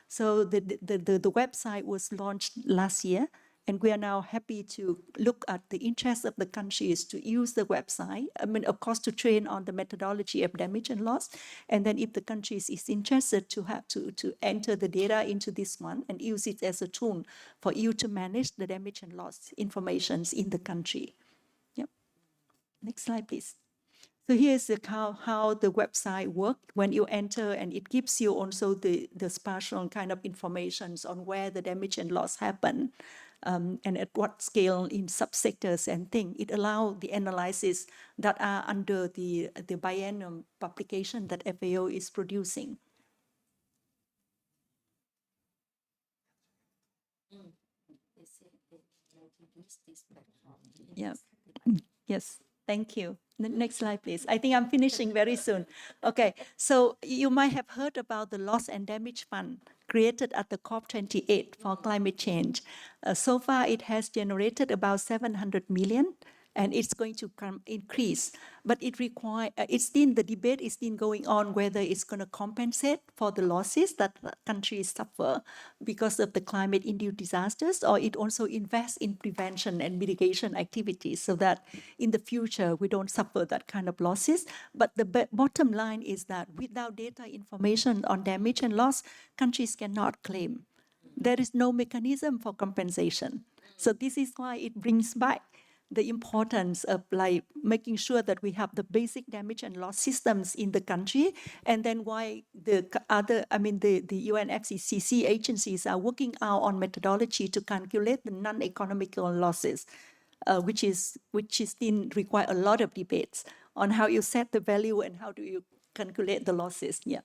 So the website was launched last year, and we are now happy to look at the interest of the countries to use the website. Of course, to train on the methodology of damage and loss. And then if the countries is interested to have to enter the data into this one and use it as a tool for you to manage the damage and loss informations in the country. Yep. Next slide, please. So here's how the website works when you enter, and it gives you also the spatial kind of informations on where the damage and loss happen, and at what scale in subsectors and things. It allows the analysis that are under the biennial publication that FAO is producing. Yeah. Yes. Thank you. Next slide, please. I think I'm finishing very soon. Okay, so you might have heard about the Loss and Damage Fund created at the COP28 for climate change. So far, it has generated about 700 million, and it's going to increase. But it the debate is still going on whether it's going to compensate for the losses that countries suffer because of the climate-induced disasters, or it also invests in prevention and mitigation activities so that in the future we don't suffer that kind of losses. But the bottom line is that without data information on damage and loss, countries cannot claim. There is no mechanism for compensation. So this is why it brings back the importance of like making sure that we have the basic damage and loss systems in the country, and then why the UNFCCC agencies are working out on methodology to calculate the non-economical losses, which still require a lot of debates on how you set the value and how do you calculate the losses. Yeah.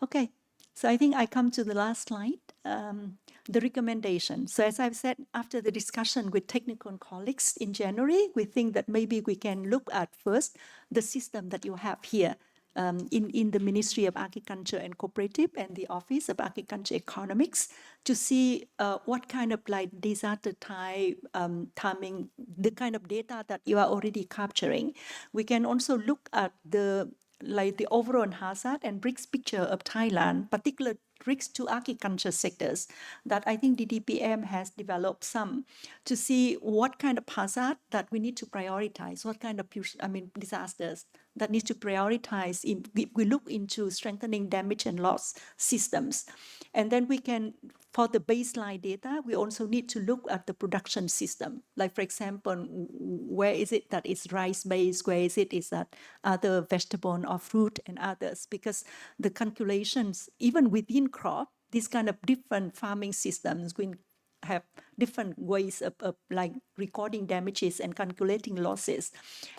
Okay. So I think I come to the last slide, the recommendation. So as I've said, after the discussion with technical colleagues in January, we think that maybe we can look at first the system that you have here in the Ministry of Agriculture and Cooperative and the Office of Agriculture Economics to see what kind of like disaster type, timing, the kind of data that you are already capturing. We can also look at the overall hazard and risk picture of Thailand, particular risks to agriculture sectors that I think the DPM has developed some to see what kind of hazard that we need to prioritize, what kind of disasters that needs to prioritize. We look into strengthening damage and loss systems. And then we can, for the baseline data, we also need to look at the production system. Like, for example, where is it that it's rice-based? Where is that other vegetable or fruit and others? Because the calculations, even within crop, these kind of different farming systems will have different ways of like recording damages and calculating losses.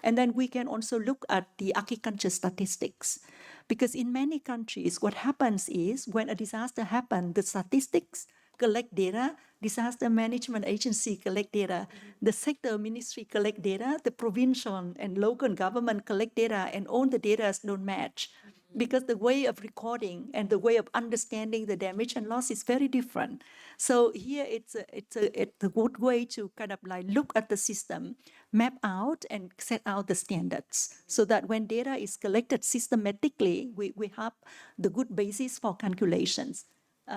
And then we can also look at the agriculture statistics, because in many countries, what happens is when a disaster happens, the statistics collect data, disaster management agency collect data, the sector ministry collect data, the provincial and local government collect data, and all the data don't match, because the way of recording and the way of understanding the damage and loss is very different. So here it's a good way to kind of like look at the system, map out and set out the standards, so that when data is collected systematically, we have the good basis for calculations.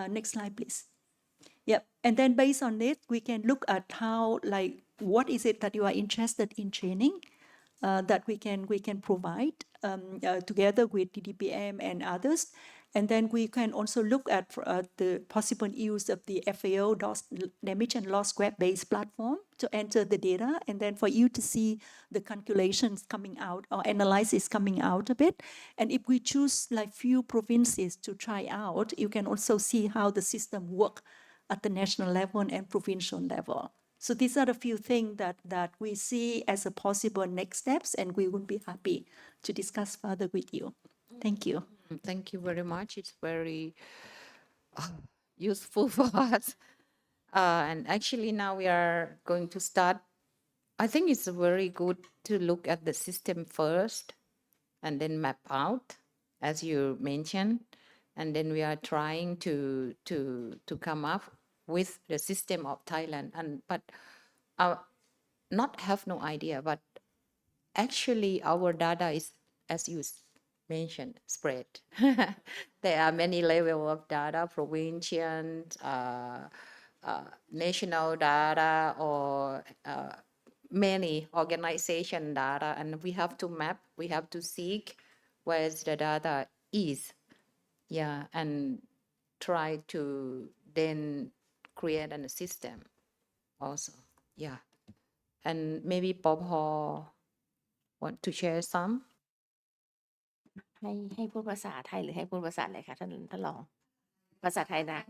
Next slide, please. Yep. And then based on it, we can look at how, like, what is it that you are interested in training that we can provide together with DDPM and others. And then we can also look at the possible use of the FAO damage and loss web-based platform to enter the data, and then for you to see the calculations coming out or analysis coming out of it. And if we choose like few provinces to try out, you can also see how the system works at the national level and provincial level. So these are the few things that we see as a possible next steps, and we would be happy to discuss further with you. Thank you. Thank you very much. It's very useful for us. And actually now we are going to start. I think it's very good to look at the system first and then map out, as you mentioned. And then we are trying to come up with the system of Thailand. But not have no idea, but actually our data is, as you mentioned, spread. There are many levels of data, provincial, national data, or many organization data, and we have to map, we have to seek where the data is. Yeah, and try to then create a system also. Yeah. And maybe Paw want to share some? ให้พูดภาษาไทยหรือให้พูดภาษาอะไรคะท่านรองภาษาไทยนะ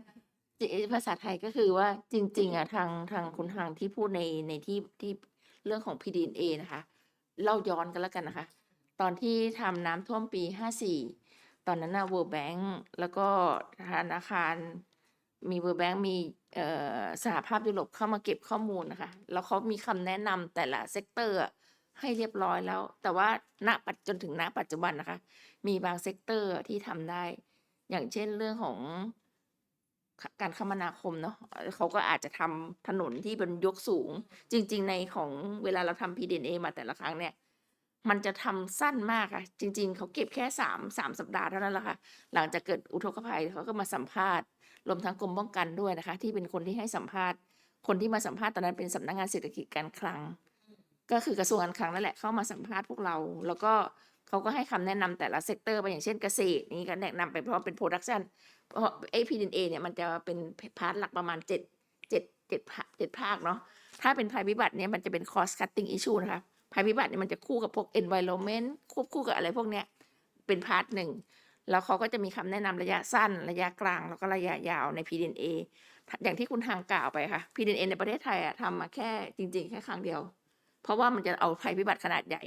ภาษาไทยก็คือว่าจริงๆอ่ะทางคุณทางที่พูดในที่เรื่องของ PDNA นะคะเล่าย้อนกันแล้วกันนะคะตอนที่ทำน้ำท่วมปี54ตอนนั้นน่ะ World Bank แล้วก็ธนาคารมี World Bank มีสหภาพยุโรปเข้ามาเก็บข้อมูลนะคะแล้วเขามีคำแนะนำแต่ละเซกเตอร์ให้เรียบร้อยแล้วแต่ว่าจนถึงณปัจจุบันนะคะมีบางเซกเตอร์ที่ทำได้อย่างเช่นเรื่องของการคมนาคมเนาะเขาก็อาจจะทำถนนที่เป็นยกสูงจริงๆในของเวลาเราทำ PDNA มาแต่ละครั้งเนี่ยมันจะทำสั้นมากค่ะจริงๆเขาเก็บแค่3สัปดาห์เท่านั้นแหละค่ะหลังจากเกิดอุทกภัยเขาก็มาสัมภาษณ์รวมทั้งกรมป้องกันด้วยนะคะที่เป็นคนที่ให้สัมภาษณ์คนที่มาสัมภาษณ์ตอนนั้นเป็นสำนักงานเศรษฐกิจการคลังก็คือกระทรวงการคลังนั่นแหละเข้ามาสัมภาษณ์พวกเราแล้วก็เขาก็ให้คำแนะนำแต่ละเซกเตอร์ไปอย่างเช่นเกษตรนี่ก็แนะนำไปเพราะเป็น production เพราะPDNA เนี่ยมันจะเป็นพาร์ทหลักประมาณ7ภาคเนาะถ้าเป็นภัยพิบัติเนี่ยมันจะเป็น cost cutting issue นะคะภัยพิบัติเนี่ยมันจะคู่กับพวก environment ควบคู่กับอะไรพวกเนี้ยเป็นพาร์ทหนึ่งแล้วเขาก็จะมีคำแนะนำระยะสั้นระยะกลางแล้วก็ระยะยาวใน PDNA อย่างที่คุณทางกล่าวไปค่ะ PDNA ในประเทศไทยทำมาแค่จริงๆแค่ครั้งเดียวเพราะว่ามันจะเอาภัยพิบัติขนาดใหญ่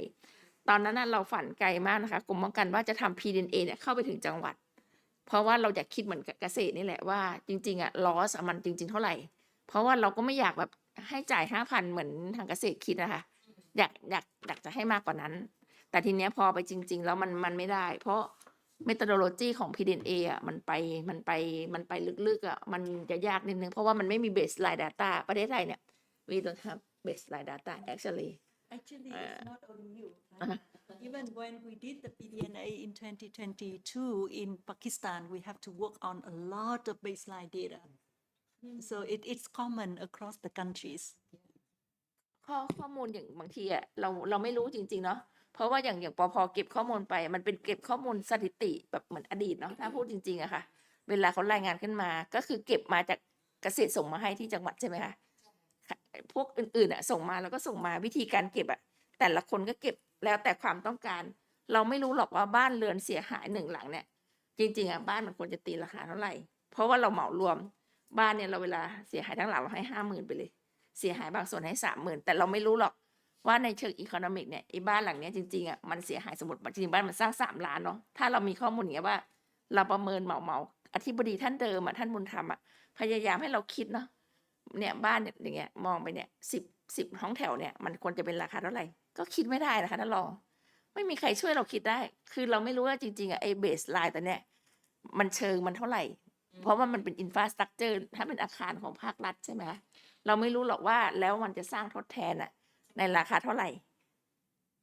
ตอนนั้นเราฝันไกลมากนะคะกรมป้องกันว่าจะทำ PDNA เนี่ยเข้าไปถึงจังหวัดเพราะว่าเราอยากคิดเหมือนเกษตรนี่แหละว่าจริงๆloss มันจริงๆเท่าไหร่เพราะว่าเราก็ไม่อยากแบบให้จ่าย 5,000 เหมือนทางเกษตรคิดนะคะอยากจะให้มากกว่านั้นแต่ทีเนี้ยพอไปจริงๆแล้วมันไม่ได้เพราะ methodology ของ PDNA มันไปลึกๆมันจะยากนิดนึงเพราะว่ามันไม่มี baseline data ประเทศไทยเนี่ย we don't have baseline data actually it's not only you. Even when we did the PDNA in 2022 in Pakistan, we have to work on a lot of baseline data. So it's common across the countries. ข้อมูลอย่างบางทีเราไม่รู้จริงๆเนาะ เพราะว่าอย่างปพเก็บข้อมูลไปมันเป็นเก็บข้อมูลสถิติแบบเหมือนอดีตเนาะถ้าพูดจริงๆอะค่ะเวลาเขารายงานขึ้นมาก็คือเก็บมาจากเกษตรส่งมาให้ที่จังหวัดใช่ไหมคะพวกอื่นๆอะส่งมาแล้วก็ส่งมาวิธีการเก็บอะแต่ละคนก็เก็บแล้วแต่ความต้องการ เราไม่รู้หรอกว่าบ้านเรือนเสียหาย1 หลังเนี่ยจริงๆอะบ้านมันควรจะตีราคาเท่าไหร่เพราะว่าเราเหมารวมบ้านเนี่ยเราเวลาเสียหายทั้งหลังเราให้50,000ไปเลยเสียหายบางส่วนให้30,000แต่เราไม่รู้หรอกว่าในเชิงอีโคโนมิกเนี่ยไอ้บ้านหลังเนี้ยจริงๆอะมันเสียหายสมมติจริงๆบ้านมันสร้าง3 ล้านเนาะถ้าเรามีข้อมูลอย่างเงี้ยว่าเราประเมินเหมาอธิบดีท่านเดิมท่านบุญธรรมพยายามให้เราคิดเนาะเนี่ยบ้านเนี่ยอย่างเงี้ยมองไปเนี่ย10ห้องแถวเนี่ยมันควรจะเป็นราคาเท่าไหร่ก็คิดไม่ได้นะคะท่านรองไม่มีใครช่วยเราคิดได้คือเราไม่รู้ว่าจริงๆไอ้เบสไลน์ตัวเนี้ยมันเชิงมันเท่าไหร่เพราะว่ามันเป็นอินฟราสตรัคเจอร์ถ้าเป็นอาคารของภาครัฐใช่ไหมเราไม่รู้หรอกว่าแล้วมันจะสร้างทดแทนในราคาเท่าไหร่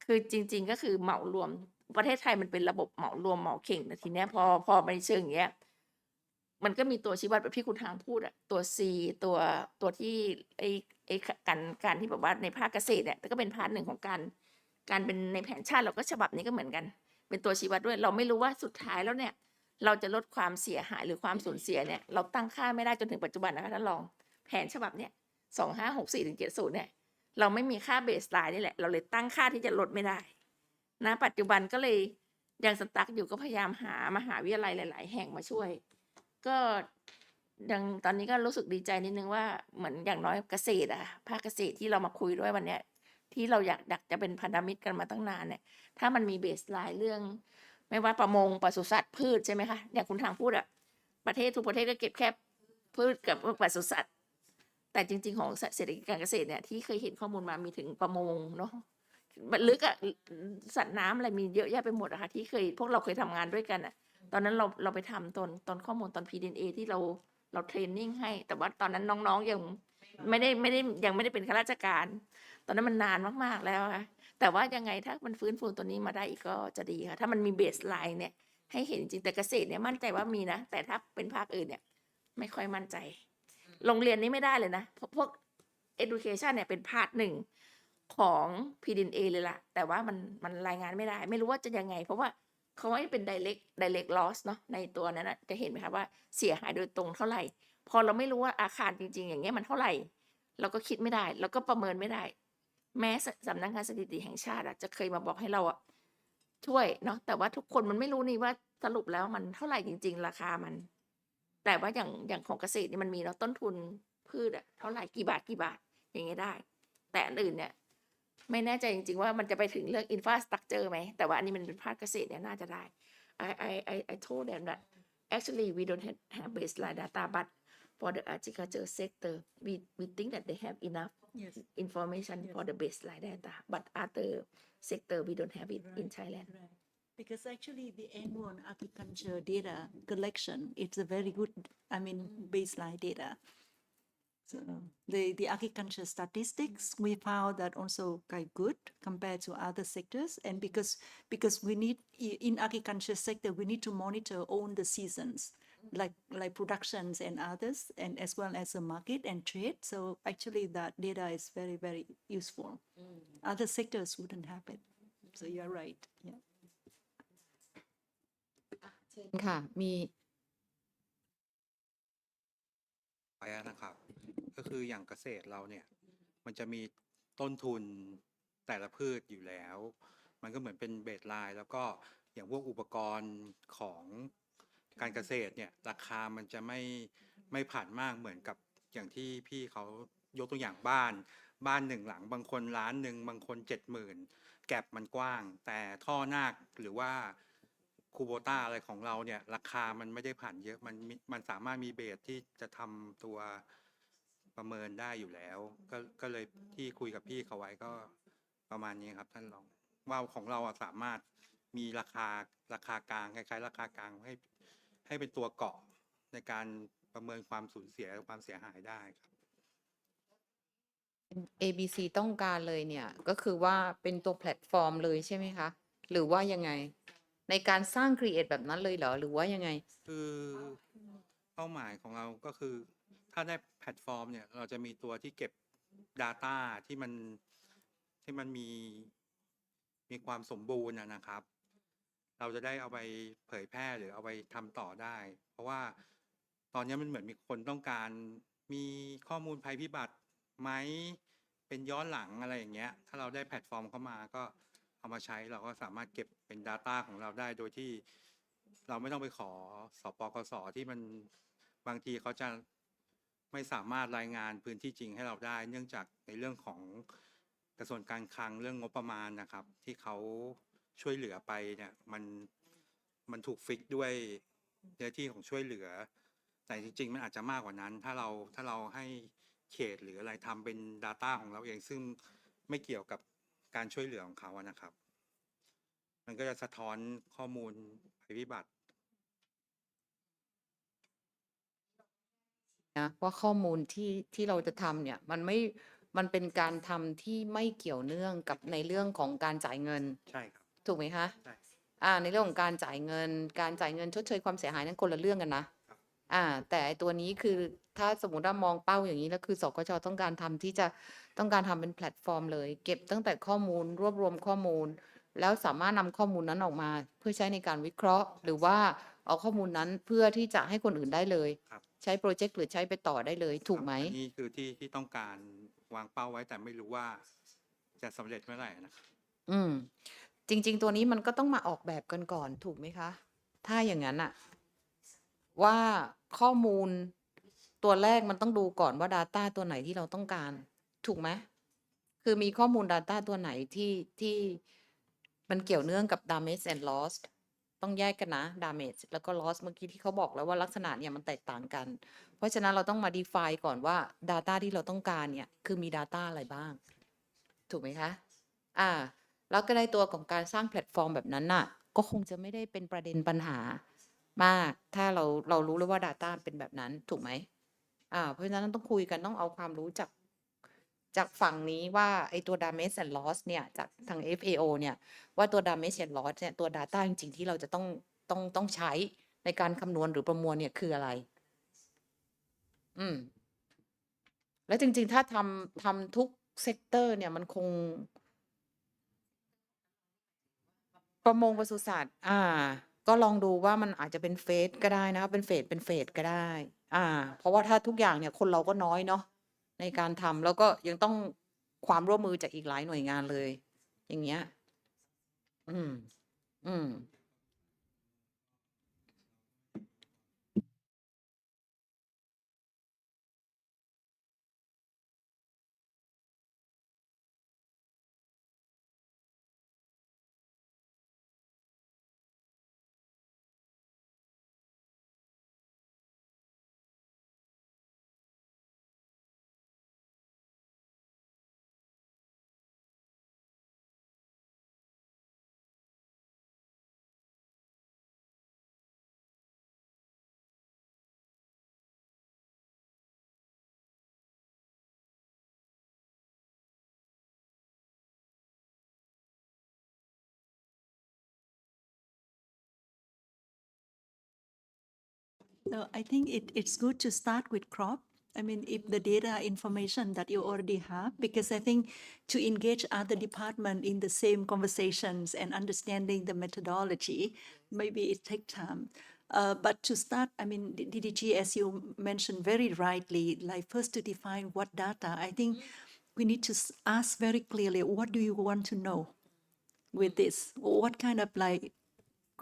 คือจริงๆก็คือเหมารวมประเทศไทยมันเป็นระบบเหมารวมเหมาเข่งแต่ทีเนี้ยพอไปเชิงอย่างเงี้ยมันก็มีตัวชี้วัดแบบที่คุณทางพูดตัว C ตัวที่ไอ้การที่แบบว่าในภาคเกษตรเนี่ยก็เป็นพาร์ทหนึ่งของการเป็นในแผนชาติเราก็ฉบับนี้ก็เหมือนกัน เป็นตัวชี้วัดด้วยเราไม่รู้ว่าสุดท้ายแล้วเนี่ยเราจะลดความเสียหายหรือความสูญเสียเนี่ยเราตั้งค่าไม่ได้จนถึงปัจจุบันนะคะท่านรองแผนฉบับเนี่ย2564-70เนี่ย เราไม่มีค่าเบสไลน์นี่แหละเราเลยตั้งค่าที่จะลดไม่ได้นะปัจจุบันก็เลยยังสตั๊กอยู่ก็พยายามหามหาวิทยาลัยหลายๆแห่งมาช่วยก็ยังตอนนี้ก็รู้สึกดีใจนิดนึงว่าเหมือนอย่างน้อยเกษตรภาคเกษตรที่เรามาคุยด้วยวันเนี้ยที่เราอยากจะเป็นพันธมิตรกันมาตั้งนานเนี่ยถ้ามันมีเบสไลน์เรื่องไม่ว่าประมงปศุสัตว์พืชใช่ไหมคะอย่างคุณทางพูดประเทศทุกประเทศก็เก็บแค่พืชกับปศุสัตว์แต่จริงๆของเศรษฐกิจการเกษตรเนี่ยที่เคยเห็นข้อมูลมามีถึงประมงเนาะลึกสัตว์น้ำอะไรมีเยอะแยะไปหมดที่พวกเราเคยทำงานด้วยกันตอนนั้นเราไปทำตอนข้อมูลตอน PDNA ที่เราเทรนนิ่งให้แต่ว่าตอนนั้นน้องๆยังไม่ได้ยังไม่ได้เป็นข้าราชการตอนนั้นมันนานมากๆแล้วค่ะแต่ว่ายังไงถ้ามันฟื้นฟูตัวนี้มาได้อีกก็จะดีค่ะถ้ามันมีเบสไลน์เนี่ยให้เห็นจริงแต่เกษตรเนี่ยมั่นใจว่ามีนะแต่ถ้าเป็นภาคอื่นเนี่ยไม่ค่อยมั่นใจโรงเรียนนี้ไม่ได้เลยนะพวก education เนี่ยเป็นพาร์ทหนึ่งของ PDNA เลยล่ะแต่ว่ามันรายงานไม่ได้ไม่รู้ว่าจะยังไงเพราะว่าเขาให้เป็น direct loss เนาะในตัวนั้นจะเห็นไหมคะว่าเสียหายโดยตรงเท่าไหร่พอเราไม่รู้ว่าอาคารจริงๆอย่างเงี้ยมันเท่าไหร่เราก็คิดไม่ได้เราก็ประเมินไม่ได้แม้สำนักงานสถิติแห่งชาติจะเคยมาบอกให้เราช่วยเนาะแต่ว่าทุกคนมันไม่รู้นี่ว่าสรุปแล้วมันเท่าไหร่จริงๆราคามันแต่ว่าอย่างของเกษตรนี่มันมีเนาะต้นทุนพืชเท่าไหร่กี่บาทอย่างเงี้ยได้แต่อันอื่นเนี่ยไม่แน่ใจจริงๆว่ามันจะไปถึงเรื่อง infrastructure ไหมแต่ว่าอันนี้มันเป็นภาคเกษตรเนี่ยน่าจะได้ I told them that actually we don't have baseline data but for the agriculture sector we think that they have enough Yes. information Yes. for the baseline data but other sector we don't have it in Thailand Right. Because actually the annual agriculture data collection, it's a very good, baseline data. So the agriculture statistics, we found that also quite good compared to other sectors. And because we need, in agriculture sector, we need to monitor all the seasons, like productions and others, and as well as the market and trade. So actually that data is very, very useful. Other sectors wouldn't have it. So you're right, yeah. ค่ะ มี ไปนะครับ ก็คืออย่างเกษตรเราเนี่ย มันจะมีต้นทุนแต่ละพืชอยู่แล้ว มันก็เหมือนเป็นเบสไลน์แล้วก็อย่างพวกอุปกรณ์ของการเกษตรเนี่ยราคามันจะไม่ผ่านมากเหมือนกับอย่างที่พี่เขายกตัวอย่างบ้านหนึ่งหลังบางคนล้านหนึ่งบางคน70,000แก็บมันกว้าง แต่ท่อนาคหรือว่าคูโบต้าอะไรของเราเนี่ยราคามันไม่ได้ผ่านเยอะมันสามารถมีเบสที่จะทำตัวประเมินได้อยู่แล้วก็เลยที่คุยกับพี่เขาไว้ก็ประมาณนี้ครับท่านรองว่าของเราสามารถมีราคากลางคล้ายๆราคากลางให้เป็นตัวเกาะในการประเมินความสูญเสียความเสียหายได้ครับ ABC ต้องการเลยเนี่ยก็คือว่าเป็นตัวแพลตฟอร์มเลยใช่ไหมคะ หรือว่ายังไง ในการสร้าง create แบบนั้นเลยเหรอ หรือว่ายังไง คือเป้าหมายของเราก็คือถ้าได้แพลตฟอร์มเนี่ยเราจะมีตัวที่เก็บ Data ที่มันมี มีความสมบูรณ์นะครับ เราจะได้เอาไปเผยแพร่หรือเอาไปทำต่อได้ เพราะว่าตอนนี้มันเหมือนมีคนต้องการมีข้อมูลภัยพิบัติไหมเป็นย้อนหลังอะไรอย่างเงี้ย ถ้าเราได้แพลตฟอร์มเข้ามาก็เอามาใช้เราก็สามารถเก็บเป็น Data ของเราได้โดยที่เราไม่ต้องไปขอสปกสที่มันบางทีเขาจะไม่สามารถรายงานพื้นที่จริงให้เราได้ เนื่องจากในเรื่องของกระทรวงการคลังเรื่องงบประมาณนะครับ ที่เขาช่วยเหลือไปเนี่ยมันถูกฟิกด้วยเนื้อที่ของช่วยเหลือ แต่จริงๆมันอาจจะมากกว่านั้น ถ้าเราให้เขตหรืออะไรทำเป็น Data ของเราเองซึ่งไม่เกี่ยวกับการช่วยเหลือของเขาอะนะครับ มันก็จะสะท้อนข้อมูลภัยพิบัติ นะว่าข้อมูลที่เราจะทำเนี่ยมันเป็นการทำที่ไม่เกี่ยวเนื่องกับในเรื่องของการจ่ายเงิน ใช่ครับ ถูกไหมคะ ใช่ ในเรื่องของการจ่ายเงินชดเชยความเสียหายนั้นคนละเรื่องกันนะ แต่ไอ้ตัวนี้คือถ้าสมมติว่ามองเป้าอย่างนี้แล้วคือสกชต้องการทำเป็นแพลตฟอร์มเลย เก็บตั้งแต่ข้อมูลรวบรวมข้อมูล แล้วสามารถนำข้อมูลนั้นออกมา เพื่อใช้ในการวิเคราะห์ หรือว่าเอาข้อมูลนั้นเพื่อที่จะให้คนอื่นได้เลย ครับ ใช้โปรเจกต์หรือใช้ไปต่อได้เลย ถูกไหม อันนี้คือที่ต้องการวางเป้าไว้แต่ไม่รู้ว่าจะสำเร็จเมื่อไหร่นะครับ อืม จริง ๆ ตัวนี้มันก็ต้องมาออกแบบกันก่อนถูกไหมคะ ถ้าอย่างนั้นอะว่าข้อมูลตัวแรกมันต้องดูก่อนว่า Data ตัวไหนที่เราต้องการ ถูกไหม คือมีข้อมูล Data ตัวไหนที่มันเกี่ยวเนื่องกับ damage and loss ต้องแยกกันนะ damage แล้วก็ loss เมื่อกี้ที่เขาบอกแล้วว่าลักษณะเนี่ยมันแตกต่างกัน เพราะฉะนั้นเราต้องมา define ก่อนว่า Data ที่เราต้องการเนี่ยคือมี Data อะไรบ้าง ถูกไหมคะ แล้วก็ในตัวของการสร้างแพลตฟอร์มแบบนั้นน่ะ ก็คงจะไม่ได้เป็นประเด็นปัญหามาก ถ้าเรารู้แล้วว่า Data เป็นแบบนั้นถูกไหม เพราะฉะนั้นต้องคุยกันต้องเอาความรู้จากฝั่งนี้ว่าไอ้ตัว damage and loss เนี่ยจากทาง FAO เนี่ยว่าตัว damage and loss เนี่ยตัว Data จริงๆที่เราจะต้องใช้ในการคำนวณหรือประมวลเนี่ยคืออะไร แล้วจริงๆถ้าทำทุกเซกเตอร์เนี่ยมันคง ประมงปศุสัตว์ก็ลองดูว่ามันอาจจะเป็นเฟสก็ได้นะคะเป็นเฟสก็ได้ เพราะว่าถ้าทุกอย่างเนี่ยคนเราก็น้อยเนาะในการทำแล้วก็ยังต้องความร่วมมือจากอีกหลายหน่วยงานเลย อย่างเงี้ย อืม อืม No, I think it's good to start with crop. I mean, if the data information that you already have, because I think to engage other department in the same conversations and understanding the methodology, maybe it take time. But to start, I mean, DDG, as you mentioned very rightly, like first to define what data, I think we need to ask very clearly, what do you want to know with this? What kind of like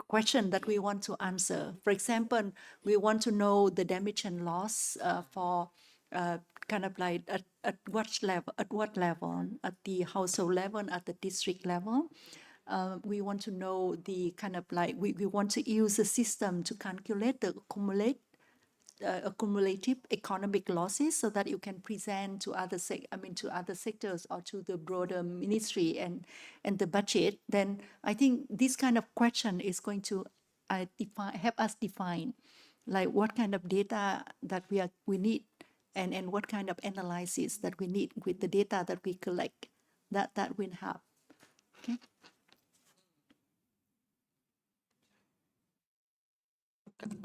question that we want to answer. For example, we want to know the damage and loss for kind of like at what level, at the household level, at the district level. We want to know the kind of like, we want to use a system to calculate the accumulative economic losses so that you can present to other sectors or to the broader ministry and the budget. Then I think this kind of question is going to help us define like what kind of data that we need and what kind of analysis that we need with the data that we collect that we have. Okay.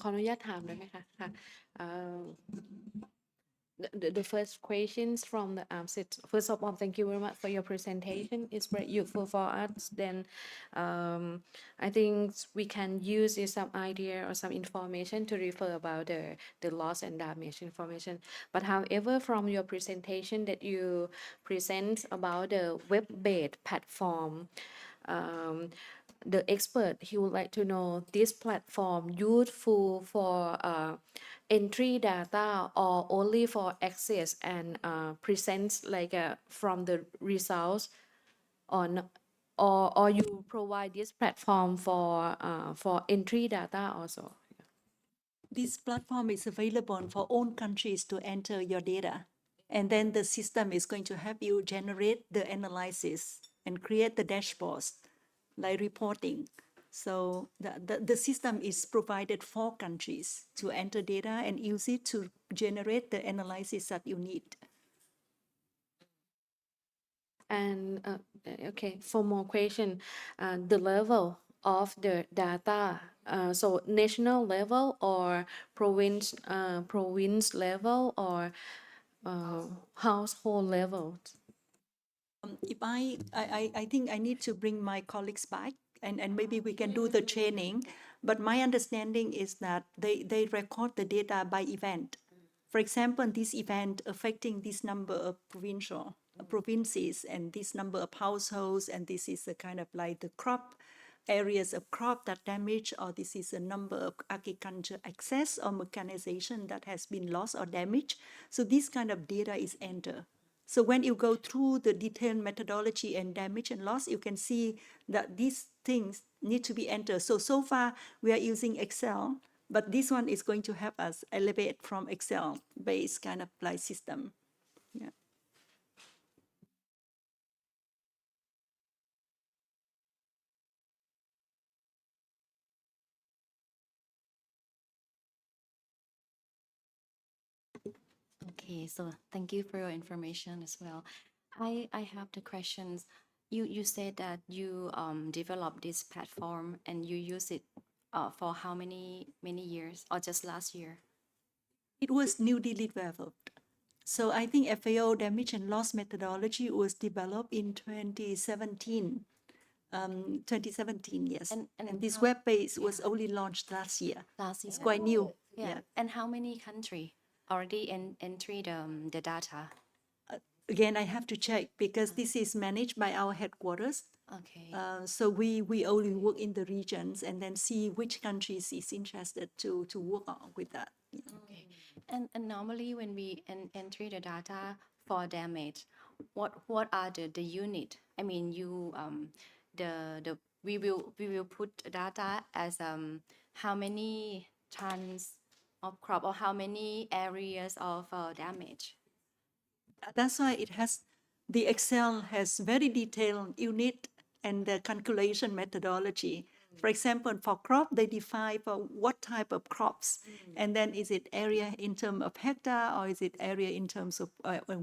ขออนุญาตถามได้ไหมคะค่ะ The first questions from the set. First of all, thank you very much for your presentation. It's very useful for us. Then I think we can use some idea or some information to refer about the loss and damage information. But however, from your presentation that you present about the web-based platform, um, the expert, he would like to know this platform useful for entry data or only for access and presents like from the results on, or you provide this platform for entry data also. This platform is available for all countries to enter your data. And then the system is going to help you generate the analysis and create the dashboards, like reporting. So the system is provided for countries to enter data and use it to generate the analysis that you need. And okay, for more question, the level of the data, so national level or province level or household level. If I think I need to bring my colleagues back and maybe we can do the training. But my understanding is that they record the data by event. For example, this event affecting this number of provinces and this number of households, and this is a kind of like the crop areas of crop that damaged, or this is a number of agriculture access or mechanization that has been lost or damaged. So this kind of data is entered. So when you go through the detailed methodology and damage and loss, you can see that these things need to be entered. So far we are using Excel, but this one is going to help us elevate from Excel-based kind of like system. Yeah. Okay, so thank you for your information as well. I have the questions. You said that you developed this platform and you use it for how many years or just last year? It was newly developed. So I think FAO damage and loss methodology was developed in 2017. 2017, yes. And this how- web page was only launched last year. Last year. It's quite new. Yeah. And how many country already entered the data? Again, I have to check because this is managed by our headquarters. Okay. So we only work in the regions and then see which countries is interested to work on with that. Yeah. Okay. And normally when we enter the data for damage, what are the unit? I mean, you we will put data as how many tons of crop or how many areas of damage. That's why it has, the Excel has very detailed unit and the calculation methodology. For example, for crop, they define for what type of crops, and then is it area in terms of hectare or is it area in terms of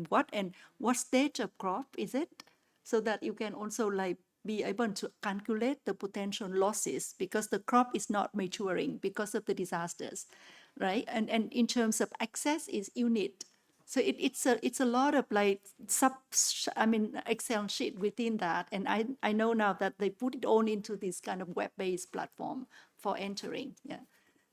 what and what stage of crop is it, so that you can also like be able to calculate the potential losses because the crop is not maturing because of the disasters, right? And in terms of access is unit. So it's a lot of like Excel sheet within that, and I know now that they put it all into this kind of web-based platform for entering. Yeah.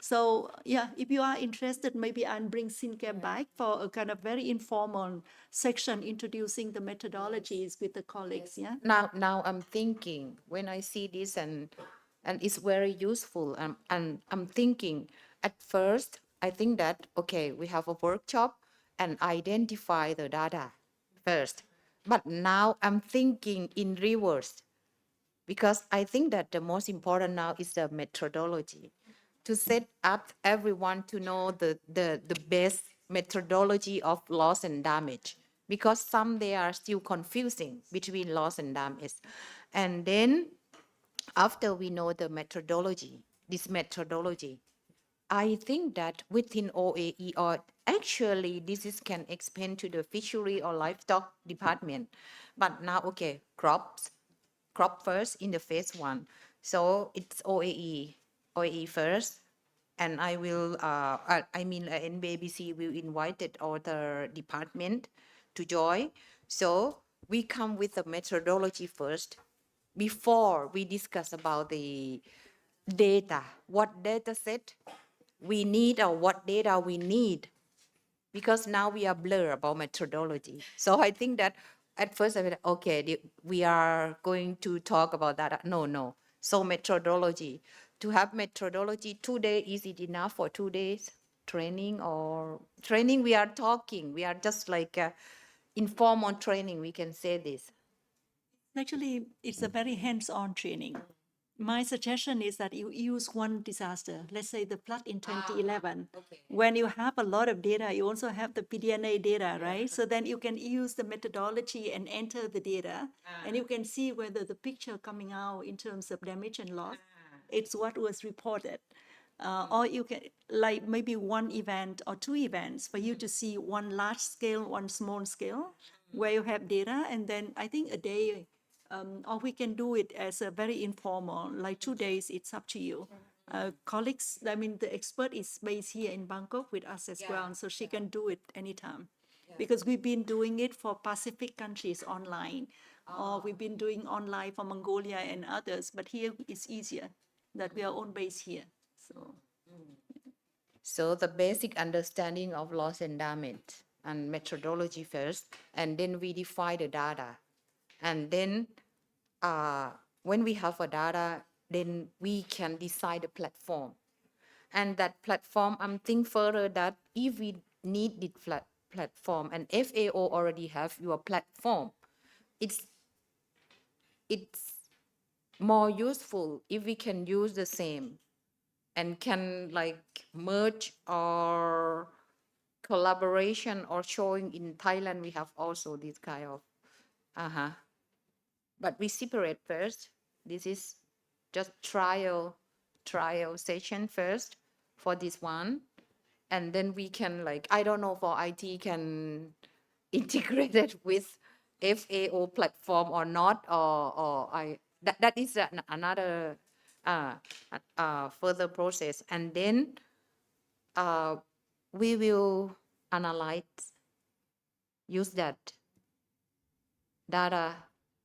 So yeah, if you are interested, maybe I'll bring Sinke back for a kind of very informal section introducing the methodologies with the colleagues. Yeah. Now I'm thinking when I see this and it's very useful. And I'm thinking at first I think that okay, we have a workshop and identify the data first. But now I'm thinking in reverse because I think that the most important now is the methodology to set up everyone to know the best methodology of loss and damage, because some they are still confusing between loss and damage. And then after we know the methodology, this methodology, I think that within OAE, or actually this is can expand to the fishery or livestock department. But now, okay, crop first in the phase one. So it's OAE first. and I will, NBABC will invite all the department to join. So we come with the methodology first before we discuss about the data, what data set we need or what data we need, because now we are blur about methodology. So I think that at first I was like, okay, we are going to talk about that. No. So methodology, to have methodology, 2 days, is it enough for 2 days training or training? We are talking, we are just like informal training, we can say this. Actually, it's a very hands-on training. My suggestion is that you use one disaster, let's say the flood in 2011. Okay. When you have a lot of data, you also have the PDNA data, right? So then you can use the methodology and enter the data, and you can see whether the picture coming out in terms of damage and loss, it's what was reported. Or you can, like maybe one event or two events for you to see one large scale, one small scale, where you have data, and then I think a day, or we can do it as a very informal, like 2 days, it's up to you. Colleagues, I mean, the expert is based here in Bangkok with us as well, so she can do it anytime. Because we've been doing it for Pacific countries online, or we've been doing online for Mongolia and others, but here it's easier that we are on base here. So the basic understanding of loss and damage and methodology first, and then we define the data. And then when we have a data, then we can decide the platform. And that platform, I'm thinking further that if we need this platform, and FAO already have your platform, it's more useful if we can use the same and can like merge or collaboration or showing in Thailand, we have also this kind of, but we separate first. This is just trial session first for this one. And then we can like, I don't know for IT can integrate it with FAO platform or not, or that is another further process. And then we will analyze, use that data,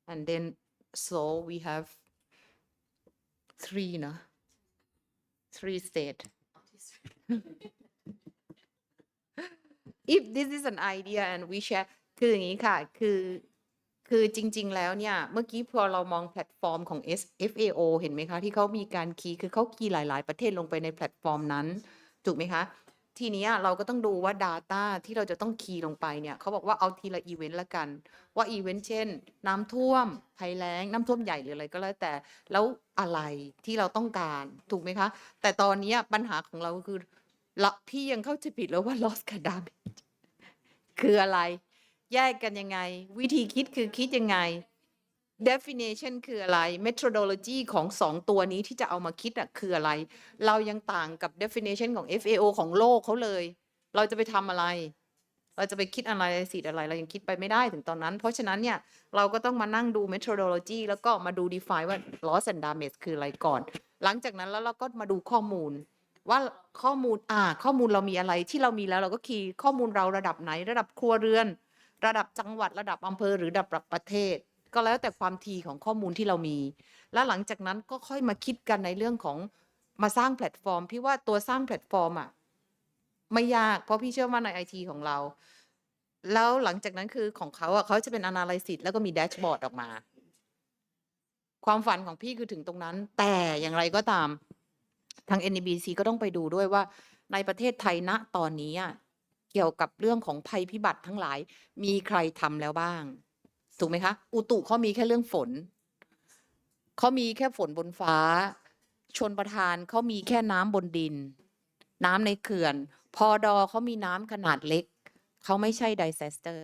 and then so we have three state. If this is an idea and we share คืออย่างนี้ค่ะคือจริงๆแล้วเนี่ยเมื่อกี้พอเรามองแพลตฟอร์มของ FAO เห็นไหมคะที่เขามีการคีย์คือเขาคีย์หลายๆประเทศลงไปในแพลตฟอร์มนั้นถูกไหมคะทีนี้เราก็ต้องดูว่า Data ที่เราจะต้องคีย์ลงไปเนี่ยเขาบอกว่าเอาทีละอีเวนต์ละกันว่าอีเวนต์เช่นน้ำท่วมภัยแล้งน้ำท่วมใหญ่หรืออะไรก็แล้วแต่แล้วอะไรที่เราต้องการถูกไหมคะแต่ตอนนี้ปัญหาของเราคือพี่ยังเข้าใจผิดแล้วว่า loss กับ damage คืออะไรแยกกันยังไงวิธีคิดคือคิดยังไง definition คืออะไร methodology ของ2ตัวนี้ที่จะเอามาคิดคืออะไรเรายังต่างกับ definition ของ FAO ของโลกเขาเลยเราจะไปทำอะไรเราจะไปคิดอะไรสิอะไรเรายังคิดไปไม่ได้ถึงตอนนั้นเพราะฉะนั้นเนี่ยเราก็ต้องมานั่งดู methodology แล้วก็มาดู define ว่า loss and damage คืออะไรก่อนหลังจากนั้นแล้วเราก็มาดูข้อมูลว่าข้อมูลเรามีอะไรที่เรามีแล้วเราก็คีย์ข้อมูลเราระดับไหนระดับครัวเรือนระดับจังหวัดระดับอำเภอหรือระดับประเทศก็แล้วแต่ความถี่ของข้อมูลที่เรามีแล้วหลังจากนั้นก็ค่อยมาคิดกันในเรื่องของมาสร้างแพลตฟอร์มพี่ว่าตัวสร้างแพลตฟอร์มไม่ยากเพราะพี่เชื่อว่าใน IT ของเราแล้วหลังจากนั้นคือของเขาเขาจะเป็น analysis แล้วก็มีแดชบอร์ดออกมาความฝันของพี่คือถึงตรงนั้นแต่อย่างไรก็ตามทาง NBC ก็ต้องไปดูด้วยว่าในประเทศไทยณตอนนี้เกี่ยวกับเรื่องของภัยพิบัติทั้งหลายมีใครทำแล้วบ้างถูกไหมคะอุตุเขามีแค่เรื่องฝนเขามีแค่ฝนบนฟ้าชนประทานเขามีแค่น้ำบนดินน้ำในเขื่อนพอดอเขามีน้ำขนาดเล็กเขาไม่ใช่ disaster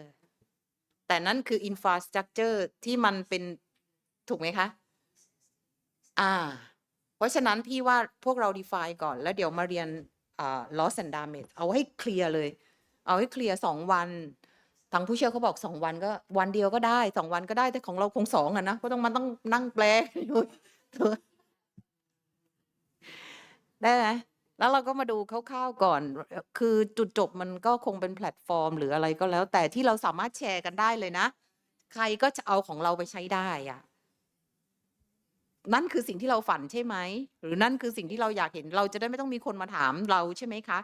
แต่นั่นคือ infrastructure ที่มันเป็นถูกไหมคะเพราะฉะนั้นพี่ว่าพวกเรา define ก่อนแล้วเดี๋ยวมาเรียนloss and damage เอาให้เคลียร์เลยเอาให้เคลียร์2 วันทางผู้เชี่ยวเขาบอก2 วันก็วันเดียวก็ได้2 วันก็ได้แต่ของเราคง2นะเพราะต้องนั่งแปลได้ไหม แล้วเราก็มาดูคร่าวๆก่อน คือจุดจบมันก็คงเป็นแพลตฟอร์มหรืออะไรก็แล้ว แต่ที่เราสามารถแชร์กันได้เลยนะ ใครก็จะเอาของเราไปใช้ได้อะนั่นคือสิ่งที่เราฝันใช่ไหม หรือนั่นคือสิ่งที่เราอยากเห็น เราจะได้ไม่ต้องมีคนมาถามเราใช่ไหมคะ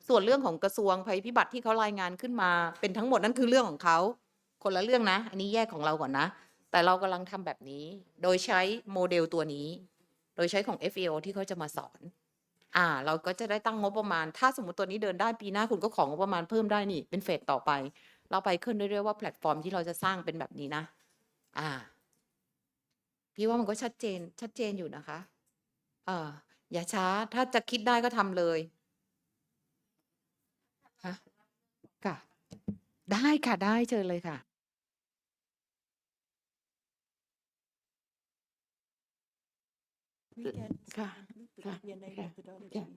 ส่วนเรื่องของกระทรวงภัยพิบัติที่เขารายงานขึ้นมา เป็นทั้งหมดนั่นคือเรื่องของเขา คนละเรื่องนะ อันนี้แยกของเราก่อนนะ แต่เรากำลังทำแบบนี้ โดยใช้โมเดลตัวนี้ โดยใช้ของ FAO ที่เขาจะมาสอน เราก็จะได้ตั้งงบประมาณ ถ้าสมมุติตัวนี้เดินได้ปีหน้าคุณก็ของงบประมาณเพิ่มได้นี่ เป็นเฟสต่อไป เราไปขึ้นเรื่อยๆว่าแพลตฟอร์มที่เราจะสร้างเป็นแบบนี้นะ พี่ว่ามันก็ชัดเจนอยู่นะคะ อย่าช้า ถ้าจะคิดได้ก็ทำเลยฮะค่ะ ได้ค่ะ ได้เชิญเลยค่ะ We can ค่ะ the ค่ะ DNL ค่ะ methodology. Yeah.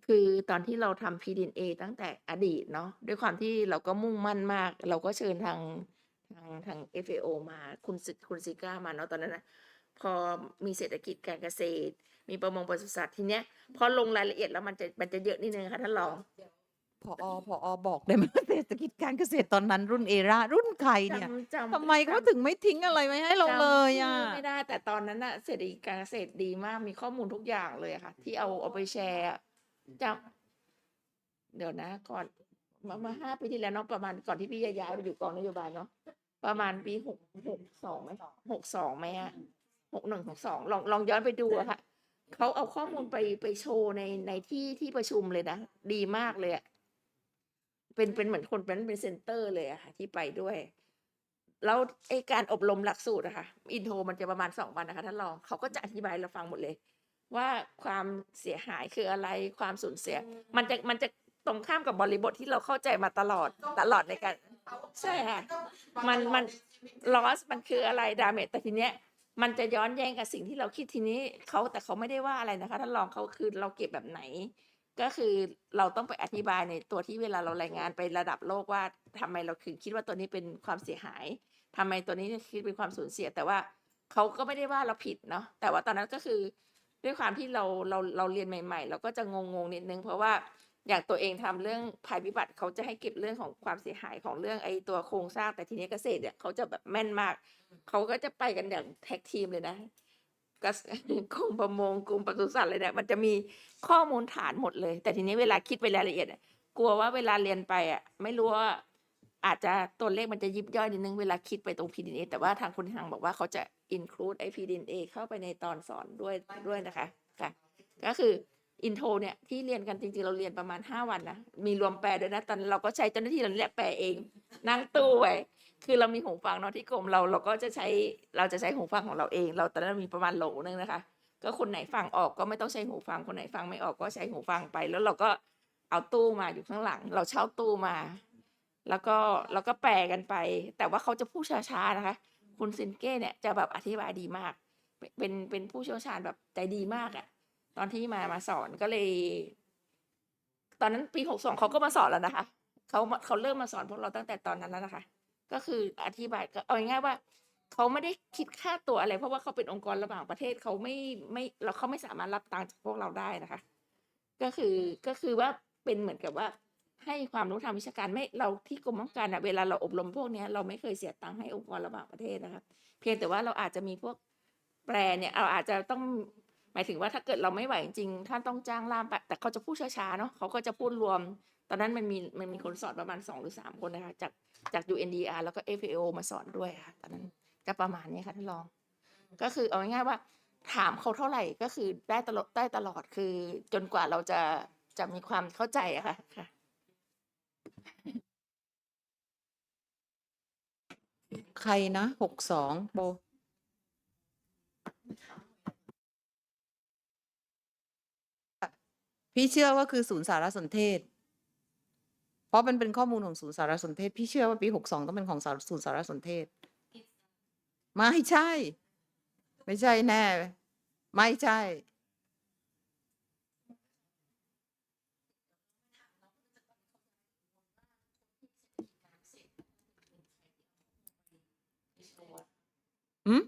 คือตอนที่เราทำ PDNA ตั้งแต่อดีตเนาะ ด้วยความที่เราก็มุ่งมั่นมาก เราก็เชิญทาง FAO มา คุณซิก้ามาเนาะตอนนั้นน่ะ พอมีเศรษฐกิจการเกษตร มีประมงปศุสัตว์ ทีเนี้ย พอลงรายละเอียดแล้วมันจะเยอะนิดนึงค่ะท่านรอง ผอบอกได้ไหม เศรษฐกิจการเกษตรตอนนั้นรุ่นเอรารุ่นใครเนี่ย ทำไมเขาถึงไม่ทิ้งอะไรไว้ให้เราเลยอ่ะ จำชื่อไม่ได้ แต่ตอนนั้นน่ะเศรษฐกิจการเกษตรดีมาก มีข้อมูลทุกอย่างเลยอะค่ะ ที่เอาไปแชร์อะจำเดี๋ยวนะ ก่อนมา5 ปีที่แล้วเนาะ ประมาณก่อนที่พี่จะย้ายไปอยู่กองนโยบายเนาะ ประมาณปี62ไหม62ไหมอะ61 62ลองย้อนไปดูอะค่ะ เขาเอาข้อมูลไปโชว์ในที่ประชุมเลยนะ ดีมากเลยอะ เป็นเหมือนคนเป็นเซนเตอร์เลยอะค่ะ ที่ไปด้วย แล้วไอ้การอบรมหลักสูตรอะค่ะ อินโทรมันจะประมาณ2 วันนะคะท่านรอง เขาก็จะอธิบายให้เราฟังหมดเลย ว่าความเสียหายคืออะไร ความสูญเสีย มันจะตรงข้ามกับบริบทที่เราเข้าใจมาตลอดในการ ใช่ค่ะ มัน loss มันคืออะไร damage แต่ทีเนี้ย มันจะย้อนแย้งกับสิ่งที่เราคิด ทีนี้แต่เขาไม่ได้ว่าอะไรนะคะท่านรอง เขาคือเราเก็บแบบไหน ก็คือเราต้องไปอธิบายในตัวที่เวลาเรารายงานไประดับโลกว่าทำไมเราถึงคิดว่าตัวนี้เป็นความเสียหาย ทำไมตัวนี้คิดเป็นความสูญเสีย แต่ว่าเขาก็ไม่ได้ว่าเราผิดเนาะ แต่ว่าตอนนั้นก็คือด้วยความที่เราเรียนใหม่ๆ เราก็จะงงๆนิดนึง เพราะว่าอย่างตัวเองทำเรื่องภัยพิบัติเขาจะให้เก็บเรื่องของความเสียหายของเรื่องไอ้ตัวโครงสร้าง แต่ทีนี้เกษตรเนี่ยเขาจะแบบแม่นมาก เขาก็จะไปกันอย่างแท็กทีมเลยนะ กรมประมง กรมปศุสัตว์อะไรเนี่ย มันจะมีข้อมูลฐานหมดเลย แต่ทีนี้เวลาคิดไปรายละเอียดอะ กลัวว่าเวลาเรียนไปอะไม่รู้ว่าอาจจะตัวเลขมันจะยิบย่อยนิดนึงเวลาคิดไปตรง PDNA แต่ว่าทางคุณทางบอกว่าเขาจะ include ไอ้ PDNA เข้าไปในตอนสอนด้วยนะคะค่ะ ก็คืออินโทรเนี่ยที่เรียนกันจริงๆเราเรียนประมาณ5 วันนะ มีรวมแปลด้วยนะ ตอนนั้นเราก็ใช้เจ้าหน้าที่เรานี่แหละแปลเอง นั่งตู้ไว้ คือเรามีหูฟังเนาะที่กรมเราก็จะใช้หูฟังของเราเอง เราตอนนั้นมีประมาณโหลนึงนะคะ ก็คนไหนฟังออกก็ไม่ต้องใช้หูฟัง คนไหนฟังไม่ออกก็ใช้หูฟังไป แล้วเราก็เอาตู้มาอยู่ข้างหลัง เราเช่าตู้มา แล้วก็แปลกันไป แต่ว่าเขาจะพูดช้าๆนะคะ คุณซินเก้เนี่ยจะแบบอธิบายดีมาก เป็นผู้เชี่ยวชาญแบบใจดีมากอะ ตอนที่มาสอนก็เลย ตอนนั้นปี62เขาก็มาสอนแล้วนะคะ เขาเริ่มมาสอนพวกเราตั้งแต่ตอนนั้นแล้วนะคะ ก็คืออธิบายก็เอาง่ายๆว่าเขาไม่ได้คิดค่าตัวอะไร เพราะว่าเขาเป็นองค์กรระหว่างประเทศ เขาไม่สามารถรับตังค์จากพวกเราได้นะคะ ก็คือว่าเป็นเหมือนกับว่าให้ความรู้ทางวิชาการ เราที่กรมป้องกันเวลาเราอบรมพวกนี้เราไม่เคยเสียตังค์ให้องค์กรระหว่างประเทศนะคะ เพียงแต่ว่าเราอาจจะมีพวกแปลเนี่ยเราอาจจะต้องหมายถึงว่าถ้าเกิดเราไม่ไหวจริงๆท่านต้องจ้างล่ามไป แต่เขาจะพูดช้าๆเนาะ เขาก็จะพูดรวม ตอนนั้นมันมีคนสอนประมาณ2 หรือ 3 คนนะคะจาก UNDR แล้วก็ FAO มาสอนด้วยค่ะตอนนั้นจะประมาณนี้ค่ะท่านรอง ก็คือเอาง่ายๆว่าถามเขาเท่าไหร่ก็คือได้ตลอดคือจนกว่าเราจะมีความเข้าใจอะค่ะค่ะ ใครนะ62โบ พี่เชื่อว่าคือศูนย์สารสนเทศ เพราะมันเป็นข้อมูลของศูนย์สารสนเทศ พี่เชื่อว่าปี62ต้องเป็นของศูนย์สารสนเทศ ไม่ใช่ ไม่ใช่แน่ ไม่ใช่หืม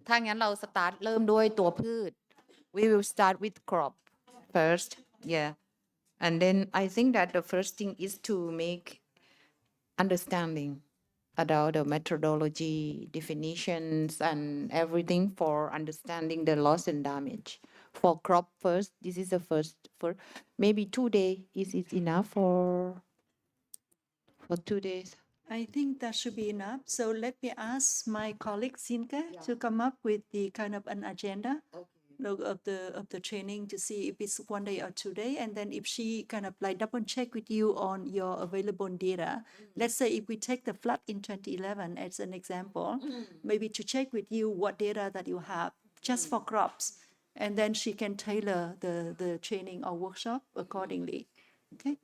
ถ้างั้นเรา start เริ่มด้วยตัวพืช we will start with crop first yeah and then I think that the first thing is to make understanding about the methodology definitions and everything for understanding the loss and damage for crop first this is the first for maybe 2 days is it enough for 2 days I think that should be enough. So let me ask my colleague Sinke to come up with the kind of an agenda of the training to see if it's 1 day or 2 day, and then if she kind of like double check with you on your available data. Let's say if we take the flood in 2011 as an example, maybe to check with you what data that you have just for crops, and then she can tailor the training or workshop accordingly. Okay.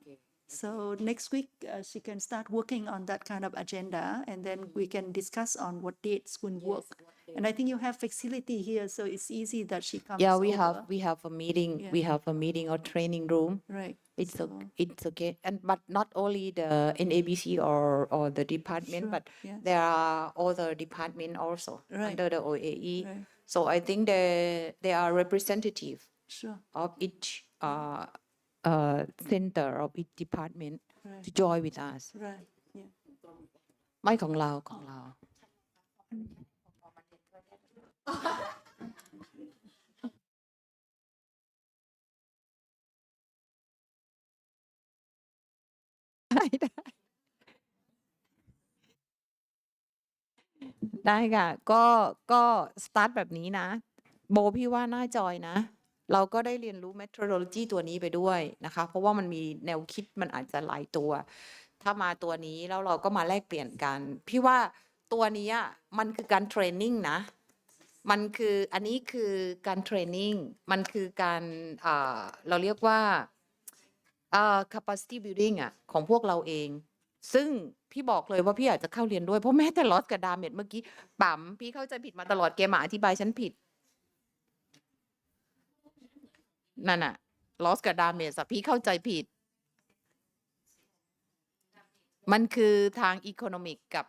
So next week, she can start working on that kind of agenda, and then we can discuss on what dates will work. And I think you have facility here, so it's easy that she comes yeah over. we have a meeting Yeah. we have a meeting or training room Right. it's So, it's okay and but not only the NABC or the department Sure, but yes. there are other department also Right. under the OAE Right. so I think they are representative Sure. of each center of each department Right. to join with us Right. Yeah. ไม่ของเรา ได้ได้ค่ะก็สตาร์ทแบบนี้นะ โบพี่ว่าน่าจอยนะ เราก็ได้เรียนรู้ methodology ตัวนี้ไปด้วยนะคะ เพราะว่ามันมีแนวคิดมันอาจจะหลายตัว ถ้ามาตัวนี้แล้วเราก็มาแลกเปลี่ยนกัน พี่ว่าตัวนี้อะมันคือการเทรนนิ่งนะ มันคืออันนี้คือการเทรนนิ่ง มันคือการเราเรียกว่าcapacity building อะของพวกเราเอง ซึ่งพี่บอกเลยว่าพี่อยากจะเข้าเรียนด้วย เพราะแม้แต่ลอสกับดาเมจเมื่อกี้ปั๊มพี่เข้าใจผิดมาตลอดแกมาอธิบายฉันผิด นั่นอะลอสกับดาเมจพี่เข้าใจผิด มันคือทางอีโคโนมิกกับ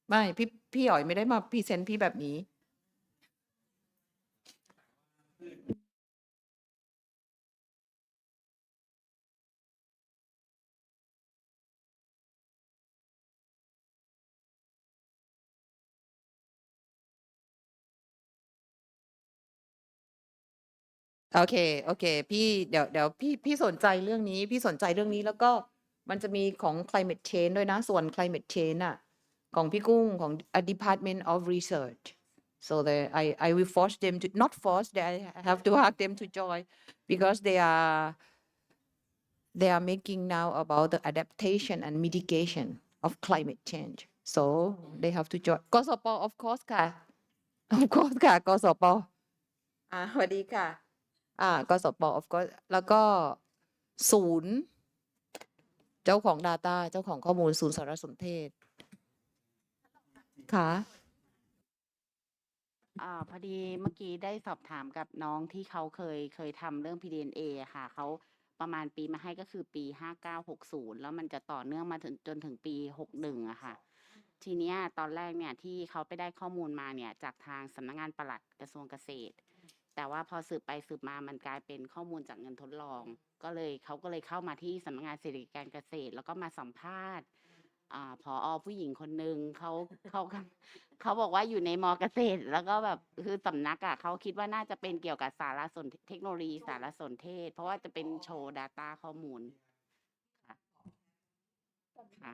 ไม่พี่อ๋อยไม่ได้มาพรีเซนต์พี่แบบนี้ โอเคพี่เดี๋ยวพี่สนใจเรื่องนี้แล้วก็มันจะมีของ climate change ด้วยนะ ส่วน climate change น่ะของพี่กุ้งของ Department of Research so that I will force them to not force that I have to ask them to join because they are making now about the adaptation and mitigation of climate change so they have to join กสป of course ค่ะ of course ค่ะกสปสวัสดีค่ะกสป of course แล้วก็ศูนย์เจ้าของ Data เจ้าของข้อมูลศูนย์สารสนเทศค่ะ พอดีเมื่อกี้ได้สอบถามกับน้องที่เขาเคยทำเรื่อง PDNA อะค่ะเขาประมาณปีมาให้ก็คือปี5960แล้วมันจะต่อเนื่องมาถึงจนถึงปี61อะค่ะทีเนี้ยตอนแรกเนี่ยที่เขาไปได้ข้อมูลมาเนี่ยจากทางสำนักงานปลัดกระทรวงเกษตร แต่ว่าพอสืบไปสืบมามันกลายเป็นข้อมูลจากเงินทดลองเขาก็เลยเข้ามาที่สำนักงานเศรษฐกิจการเกษตร แล้วก็มาสัมภาษณ์ผอ.ผู้หญิงคนหนึ่งเขาบอกว่าอยู่ในม.เกษตร แล้วก็แบบคือสำนักเขาคิดว่าน่าจะเป็นเกี่ยวกับเทคโนโลยีสารสนเทศ เพราะว่าจะเป็นโชว์ Data ข้อมูลค่ะ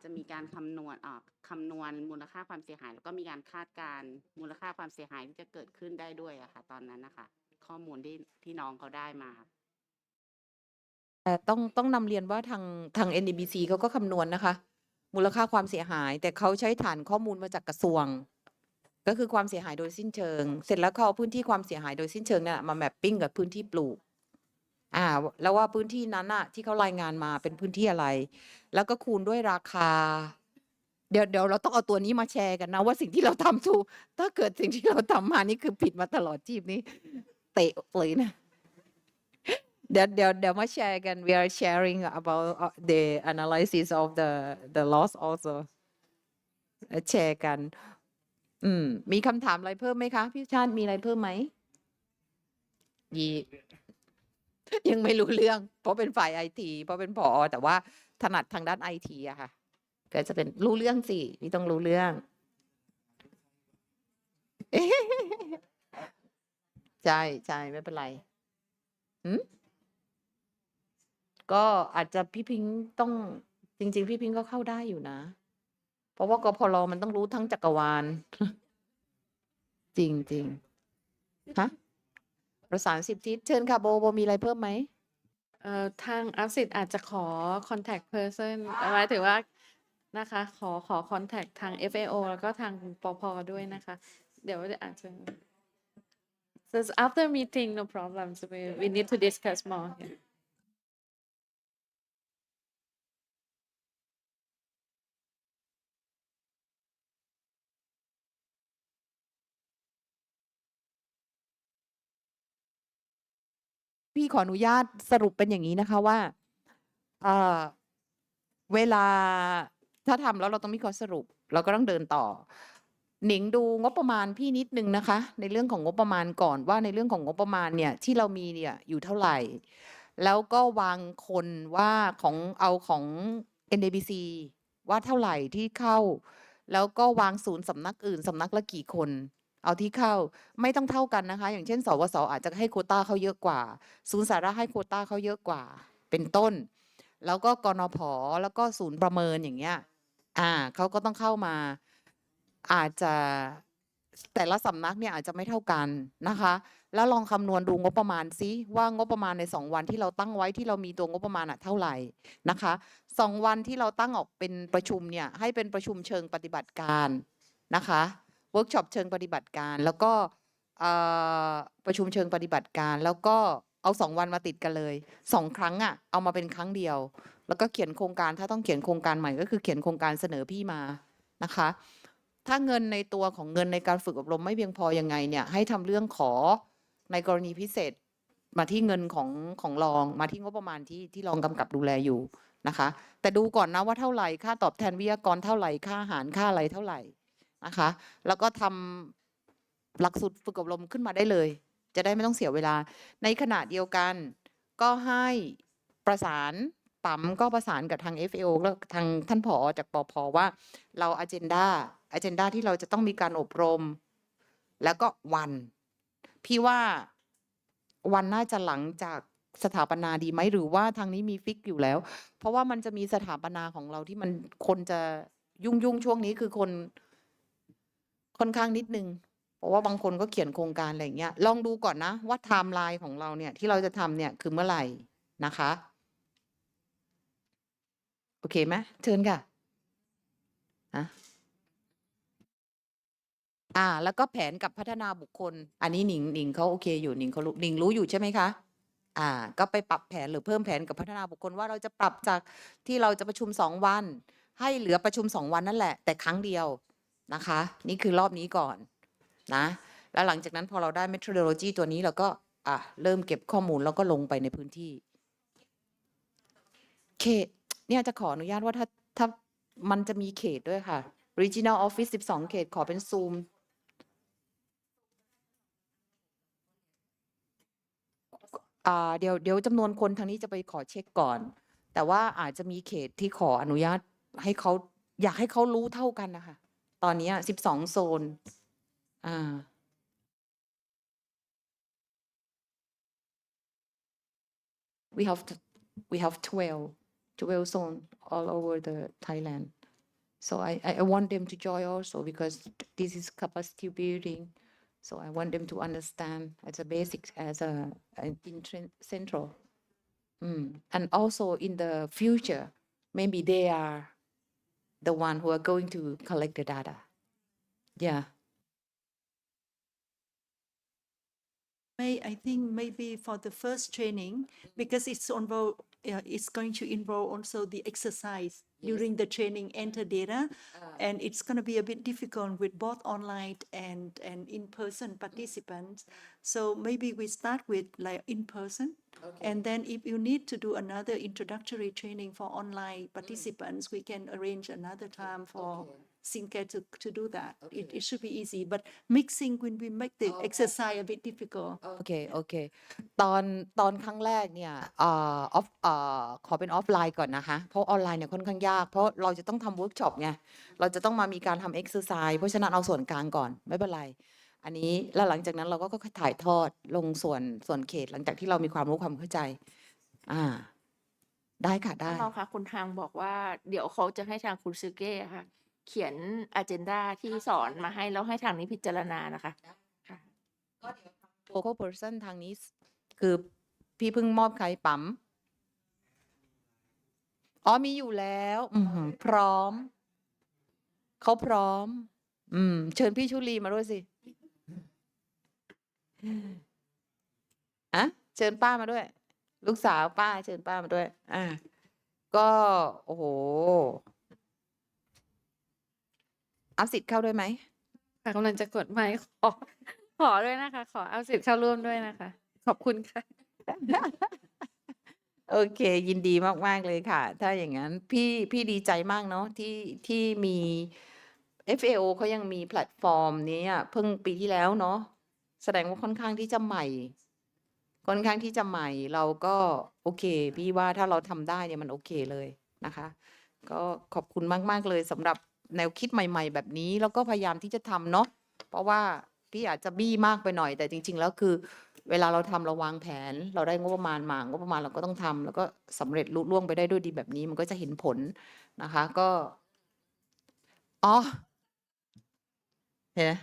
จะมีการคำนวณมูลค่าความเสียหาย แล้วก็มีการคาดการณ์มูลค่าความเสียหายที่จะเกิดขึ้นได้ด้วยอะค่ะตอนนั้นนะคะข้อมูลที่น้องเขาได้มาแต่ต้องนำเรียนว่าทาง NDBC เขาก็คำนวณนะคะ มูลค่าความเสียหาย แต่เขาใช้ฐานข้อมูลมาจากกระทรวง ก็คือความเสียหายโดยสิ้นเชิง เสร็จแล้วเขาเอาพื้นที่ความเสียหายโดยสิ้นเชิงเนี่ยมาแมปปิ้งกับพื้นที่ปลูกแล้วว่าพื้นที่นั้นที่เขารายงานมาเป็นพื้นที่อะไร แล้วก็คูณด้วยราคา เดี๋ยวเราต้องเอาตัวนี้มาแชร์กันนะว่าสิ่งที่เราทำถูกถ้าเกิดสิ่งที่เราทำมานี่คือผิดมาตลอดชีพนี้เตะเลยนะ เดี๋ยวมาแชร์กัน we are sharing about the analysis of the loss also แชร์กัน มีคำถามอะไรเพิ่มไหมคะ พี่ชาติมีอะไรเพิ่มไหมยังไม่รู้เรื่อง เพราะเป็นฝ่ายไอทีเพราะเป็นผอแต่ว่าถนัดทางด้านไอทีอะค่ะ ก็จะเป็นรู้เรื่องสิพี่ต้องรู้เรื่อง ใช่ใช่ไม่เป็นไรก็อาจจะพี่พิงค์ต้องจริง ๆ พี่พิงค์ก็เข้าได้อยู่นะ เพราะว่ากพลมันต้องรู้ทั้งจักรวาล จริงๆฮะประสาน10 ทิศเชิญค่ะโบมีอะไรเพิ่มไหม ทางอัพสิทอาจจะขอ contact person หมายถึงว่านะคะขอ contact ทาง FAO แล้วก็ทางปพด้วยนะคะ เดี๋ยวอาจจะ so after meeting no problem so we need to discuss more yeah. พี่ขออนุญาตสรุปเป็นอย่างนี้นะคะว่าเวลาถ้าทำแล้วเราต้องมีข้อสรุปเราก็ต้องเดินต่อ หนิงดูงบประมาณพี่นิดนึงนะคะ ในเรื่องของงบประมาณก่อนว่าในเรื่องของงบประมาณเนี่ยที่เรามีเนี่ยอยู่เท่าไหร่ แล้วก็วางคนว่าเอาของ NABC ว่าเท่าไหร่ที่เข้า แล้วก็วางศูนย์สำนักอื่นสำนักละกี่คน เอาที่เข้าไม่ต้องเท่ากันนะคะ อย่างเช่นสวสอาจจะให้โควต้าเขาเยอะกว่า ศูนย์สาระให้โควต้าเขาเยอะกว่า เป็นต้น แล้วก็กนพแล้วก็ศูนย์ประเมินอย่างเงี้ยเขาก็ต้องเข้ามา อาจจะแต่ละสำนักเนี่ยอาจจะไม่เท่ากันนะคะ แล้วลองคำนวณดูงบประมาณซิว่างบประมาณใน2 วันที่เราตั้งไว้ที่เรามีตัวงบประมาณเท่าไหร่นะคะ2 วันที่เราตั้งออกเป็นประชุมเนี่ยให้เป็นประชุมเชิงปฏิบัติการนะคะเวิร์กช็อปเชิงปฏิบัติการแล้วก็ประชุมเชิงปฏิบัติการแล้วก็เอา2 วันมาติดกันเลย2 ครั้งเอามาเป็นครั้งเดียว แล้วก็เขียนโครงการถ้าต้องเขียนโครงการใหม่ก็คือเขียนโครงการเสนอพี่มานะคะถ้าเงินในตัวของเงินในการฝึกอบรมไม่เพียงพอยังไงเนี่ยให้ทำเรื่องขอในกรณีพิเศษมาที่เงินของรองมาที่งบประมาณที่รองกำกับดูแลอยู่นะคะแต่ดูก่อนนะว่าเท่าไหร่ค่าตอบแทนวิทยากรเท่าไหร่ค่าอาหารค่าอะไรเท่าไหร่นะคะแล้วก็ทำหลักสูตรฝึกอบรมขึ้นมาได้เลยจะได้ไม่ต้องเสียเวลาในขณะเดียวกันก็ให้ประสานปั๊มก็ประสานกับทาง FAO แล้วทางท่านผอจากปพว่าเราagenda ที่เราจะต้องมีการอบรมแล้วก็วันพี่ว่าวันน่าจะหลังจากสถาปนาดีไหมหรือว่าทางนี้มีฟิกอยู่แล้วเพราะว่ามันจะมีสถาปนาของเราที่มันคนจะยุ่งช่วงนี้คือคนค่อนข้างนิดนึงเพราะว่าบางคนก็เขียนโครงการอะไรอย่างเงี้ยลองดูก่อนนะว่าไทม์ไลน์ของเราเนี่ยที่เราจะทำเนี่ยคือเมื่อไหร่นะคะโอเคไหมเชิญค่ะแล้วก็แผนกับพัฒนาบุคคล อันนี้หนิงเขาโอเคอยู่หนิงรู้อยู่ใช่ไหมคะก็ไปปรับแผนหรือเพิ่มแผนกับพัฒนาบุคคลว่าเราจะปรับจากที่เราจะประชุม2 วันให้เหลือประชุม2 วันนั่นแหละแต่ครั้งเดียวนะคะนี่คือรอบนี้ก่อนนะแล้วหลังจากนั้นพอเราได้ methodology ตัวนี้เราก็เริ่มเก็บข้อมูลแล้วก็ลงไปในพื้นที่เขตเนี่ยจะขออนุญาตว่าถ้ามันจะมีเขตด้วยค่ะ regional office 12 เขตขอเป็นซูมเดี๋ยวจำนวนคนทางนี้จะไปขอเช็คก่อน แต่ว่าอาจจะมีเขตที่ขออนุญาตให้เขาอยากให้เขารู้เท่ากันนะคะตอนนี้12 โซนwe have 12 zone all over the Thailand so I want them to join also because this is capacity building so I want them to understand as a basic as in central and also in the future maybe they are the one who are going to collect the data yeah I think maybe for the first training, because it's it's going to involve also the exercise during the training, enter data, and it's going to be a bit difficult with both online and in-person participants. So maybe we start with like in-person, and then if you need to do another introductory training for online participants, we can arrange another time for Sinke to do that. It should be easy, but mixing when we make the exercise a bit difficult. โอเค โอเค ตอนครั้งแรกเนี่ยขอเป็นออฟไลน์ก่อนนะคะ เพราะออนไลน์เนี่ยค่อนข้างยาก เพราะเราจะต้องทำเวิร์กช็อปไง เราจะต้องมามีการทำเอ็กซ์ไซส์เพราะฉะนั้นเอาส่วนกลางก่อน ไม่เป็นไร อันนี้แล้วหลังจากนั้นเราก็ถ่ายทอดลงส่วนเขตหลังจากที่เรามีความรู้ความเข้าใจ ได้ค่ะ ได้ ท่านรองคะคุณทางบอกว่าเดี๋ยวเขาจะให้ทางคุณซึเกะค่ะ เขียนอเจนดาที่สอนมาให้แล้วให้ทางนี้พิจารณานะคะค่ะ local person ทางนี้คือพี่เพิ่งมอบใครปั๊มอ๋อมีอยู่แล้วพร้อม เขาพร้อม เชิญพี่ชุลีมาด้วยสิเชิญป้ามาด้วย ลูกสาวป้าเชิญป้ามาด้วยก็โอ้โหเอาสิทธิ์เข้าด้วยไหม ค่ะกำลังจะกดไมค์ขอด้วยนะคะ ขอเอาสิทธิ์เข้าร่วมด้วยนะคะ ขอบคุณค่ะ โอเค ยินดีมากๆเลยค่ะ ถ้าอย่างนั้นพี่ดีใจมากเนาะที่มี FAO เขายังมีแพลตฟอร์มนี้เพิ่งปีที่แล้วเนาะแสดงว่าค่อนข้างที่จะใหม่ เราก็โอเค พี่ว่าถ้าเราทำได้เนี่ยมันโอเคเลยนะคะ ก็ขอบคุณมากๆเลยสำหรับแนวคิดใหม่ๆแบบนี้ แล้วก็พยายามที่จะทำเนาะเพราะว่าพี่อาจจะบี้มากไปหน่อยแต่จริงๆแล้วคือ เวลาเราทำเราวางแผน เราได้งบประมาณเราก็ต้องทำแล้วก็สำเร็จลุล่วงไปได้ด้วยดีแบบนี้มันก็จะเห็นผลนะคะก็เห็นไหม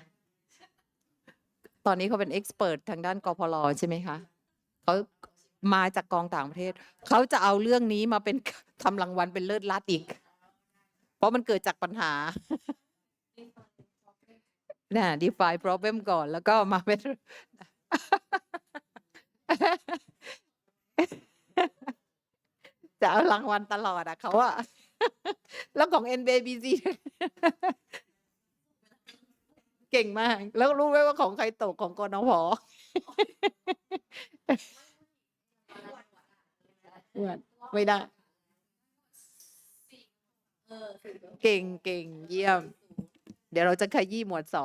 ตอนนี้เขาเป็นเอ็กซ์เพิร์ททางด้านกพลใช่ไหมคะเขามาจากกองต่างประเทศเขาจะเอาเรื่องนี้มาเป็นทำรางวัลเป็นเลิศลัดอีก เพราะมันเกิดจากปัญหาdefine problem ก่อนแล้วก็มาเป็น จะเอารางวัลตลอดเขาแล้วของ NBBC เก่งมาก แล้วรู้ไหมว่าของใครตกของกนพไม่ได้ เก่งเยี่ยม เดี๋ยวเราจะขยี้หมวด 2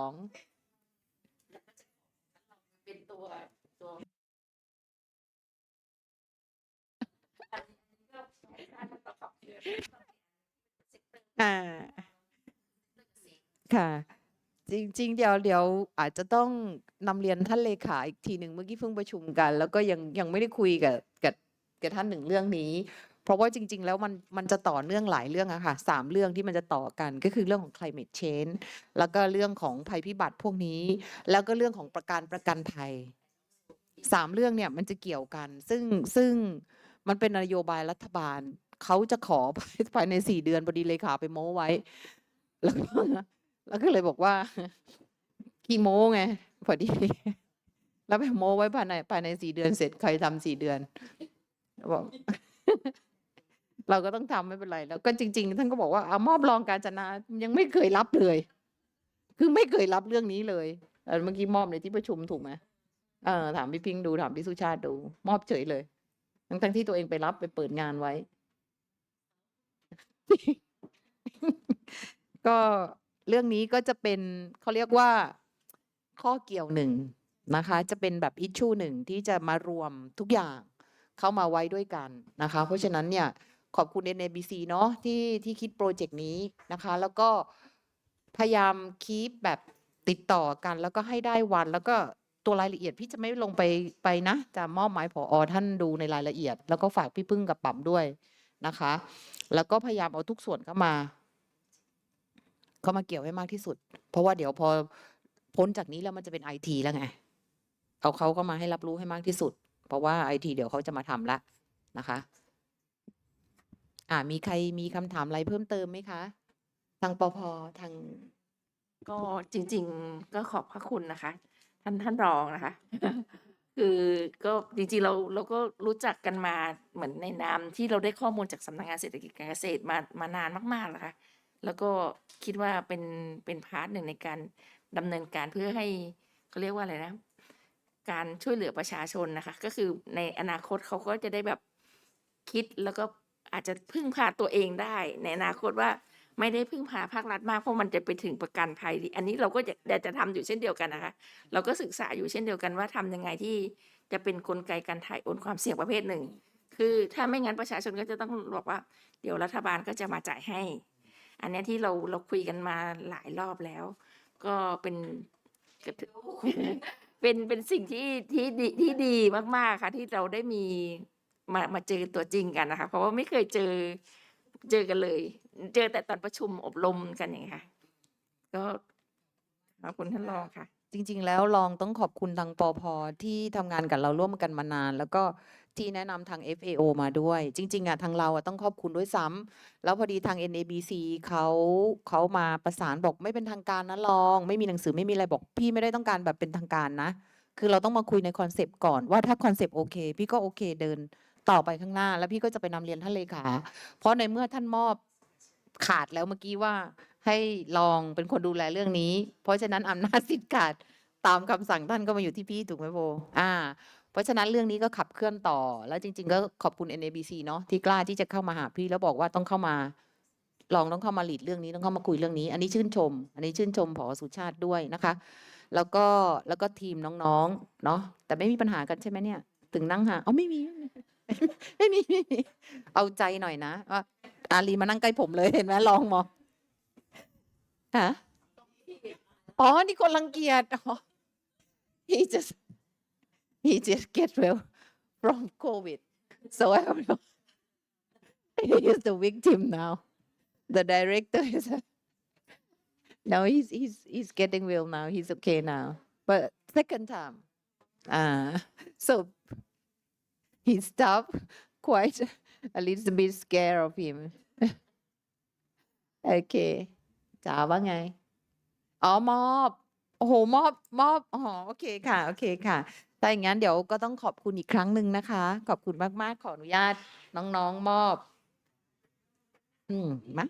เป็นตัวค่ะ จริงๆเดี๋ยวอาจจะต้องนำเรียนท่านเลขาอีกทีหนึ่งเมื่อกี้เพิ่งประชุมกัน แล้วก็ยังไม่ได้คุยกับท่านหนึ่งเรื่องนี้ เพราะว่าจริงๆแล้วมันจะต่อเนื่องหลายเรื่องอะค่ะ3 เรื่องที่มันจะต่อกันก็คือเรื่องของ climate change แล้วก็เรื่องของภัยพิบัติพวกนี้ แล้วก็เรื่องของประกันภัย3 เรื่องเนี่ยมันจะเกี่ยวกัน ซึ่งมันเป็นนโยบายรัฐบาลเขาจะขอภายใน4 เดือนพอดีเลขาไปโม้ไว้ แล้วก็เลยบอกว่าขี้โม้ไงพอดี แล้วไปโม้ไว้ภายใน4 เดือนเสร็จใครทำ4 เดือนบอก เราก็ต้องทำไม่เป็นไรแล้วก็จริงๆท่านก็บอกว่ามอบรองการจนายังไม่เคยรับเลย คือไม่เคยรับเรื่องนี้เลยเมื่อกี้มอบในที่ประชุมถูกไหมถามพี่พิงค์ดูถามพี่สุชาติดูมอบเฉยเลยทั้งที่ตัวเองไปรับไปเปิดงานไว้ ก็เรื่องนี้ก็จะเป็นเขาเรียกว่าข้อเกี่ยวหนึ่งนะคะจะเป็นแบบอิชชูหนึ่งที่จะมารวมทุกอย่างเข้ามาไว้ด้วยกันนะคะเพราะฉะนั้นเนี่ยขอบคุณ NABC เนาะที่คิดโปรเจกต์นี้นะคะแล้วก็พยายามคีปแบบติดต่อกันแล้วก็ให้ได้วันแล้วก็ตัวรายละเอียดพี่จะไม่ลงไปนะจะมอบหมายผอ.ท่านดูในรายละเอียดแล้วก็ฝากพี่พึ่งกับปั๊มด้วยนะคะแล้วก็พยายามเอาทุกส่วนเข้ามาเกี่ยวให้มากที่สุดเพราะว่าเดี๋ยวพอพ้นจากนี้แล้วมันจะเป็น IT แล้วไงเอาเขาเข้ามาให้รับรู้ให้มากที่สุดเพราะว่า IT เดี๋ยวเขาจะมาทำละนะคะมีใครมีคำถามอะไรเพิ่มเติมไหมคะทางปภทาง ก็จริงๆก็ขอบพระคุณนะคะ ท่านรองนะคะ คือก็จริงๆเราก็รู้จักกันมาเหมือนในนามที่เราได้ข้อมูลจากสำนักงานเศรษฐกิจการเกษตรมานานมากๆแล้วค่ะแล้วก็คิดว่าเป็นพาร์ทหนึ่งในการดำเนินการเพื่อให้เขาเรียกว่าอะไรนะ การช่วยเหลือประชาชนนะคะ ก็คือในอนาคตเขาก็จะได้แบบคิดแล้วก็อาจจะพึ่งพาตัวเองได้ ในอนาคตว่าไม่ได้พึ่งพาภาครัฐมากเพราะมันจะไปถึงประกันภัยอันนี้เราก็อยากจะทำอยู่เช่นเดียวกันนะคะ เราก็ศึกษาอยู่เช่นเดียวกันว่าทำยังไงที่จะเป็นกลไกการถ่ายโอนความเสี่ยงประเภทหนึ่ง คือถ้าไม่งั้นประชาชนก็จะต้องบอกว่าเดี๋ยวรัฐบาลก็จะมาจ่ายให้ อันเนี้ยที่เราคุยกันมาหลายรอบแล้ว ก็เป็น เป็นสิ่งที่ดีมากๆค่ะ ที่เราได้มีมาเจอตัวจริงกันนะคะ เพราะว่าไม่เคยเจอกันเลย เจอแต่ตอนประชุมอบรมกันอย่างเงี้ยค่ะ ก็ขอบคุณท่านรองค่ะ จริง ๆ แล้วรองต้องขอบคุณทางปพที่ทำงานกับเราร่วมกันมานาน แล้วก็ที่แนะนำทาง FAO มาด้วย จริง ๆอะทางเราอะต้องขอบคุณด้วยซ้ำแล้วพอดีทาง NABC เขามาประสานบอกไม่เป็นทางการนะรอง ไม่มีหนังสือไม่มีอะไรบอกพี่ไม่ได้ต้องการแบบเป็นทางการนะ คือเราต้องมาคุยในคอนเซปต์ก่อนว่าถ้าคอนเซปต์โอเค พี่ก็โอเคเดินต่อไปข้างหน้า แล้วพี่ก็จะไปนำเรียนท่านเลขา เพราะในเมื่อท่านมอบขาดแล้วเมื่อกี้ว่าให้รองเป็นคนดูแลเรื่องนี้ เพราะฉะนั้นอำนาจสิทธิ์ขาดตามคำสั่งท่านก็มาอยู่ที่พี่ถูกไหมโบเพราะฉะนั้นเรื่องนี้ก็ขับเคลื่อนต่อ แล้วจริง ๆ ก็ขอบคุณ NABC เนาะที่กล้าที่จะเข้ามาหาพี่แล้วบอกว่าต้องเข้ามาลองต้องเข้ามาลีดเรื่องนี้ต้องเข้ามาคุยเรื่องนี้ อันนี้ชื่นชม อันนี้ชื่นชมผอสุชาติด้วยนะคะ แล้วก็ทีมน้องๆเนาะแต่ไม่มีปัญหากันใช่ไหมเนี่ย ถึงนั่งหาอ๋อไม่มี ไม่มีเอาใจหน่อยนะว่าอาลีมานั่งใกล้ผมเลยเห็นไหมลองมองฮะอ๋อนี่คนรังเกียจอ๋อ he just get well from COVID so I don't know he is the victim now the director is no he's getting well now he's okay now but second time so he stopped quite a little bit scared of him โอเคจ๋าว่าไง อ๋อมอบ โอ้โห มอบอ๋อโอเคค่ะ โอเคค่ะ ถ้าอย่างนั้นเดี๋ยวก็ต้องขอบคุณอีกครั้งหนึ่งนะคะ ขอบคุณมาก ๆ ขออนุญาตน้อง ๆ มอบ มา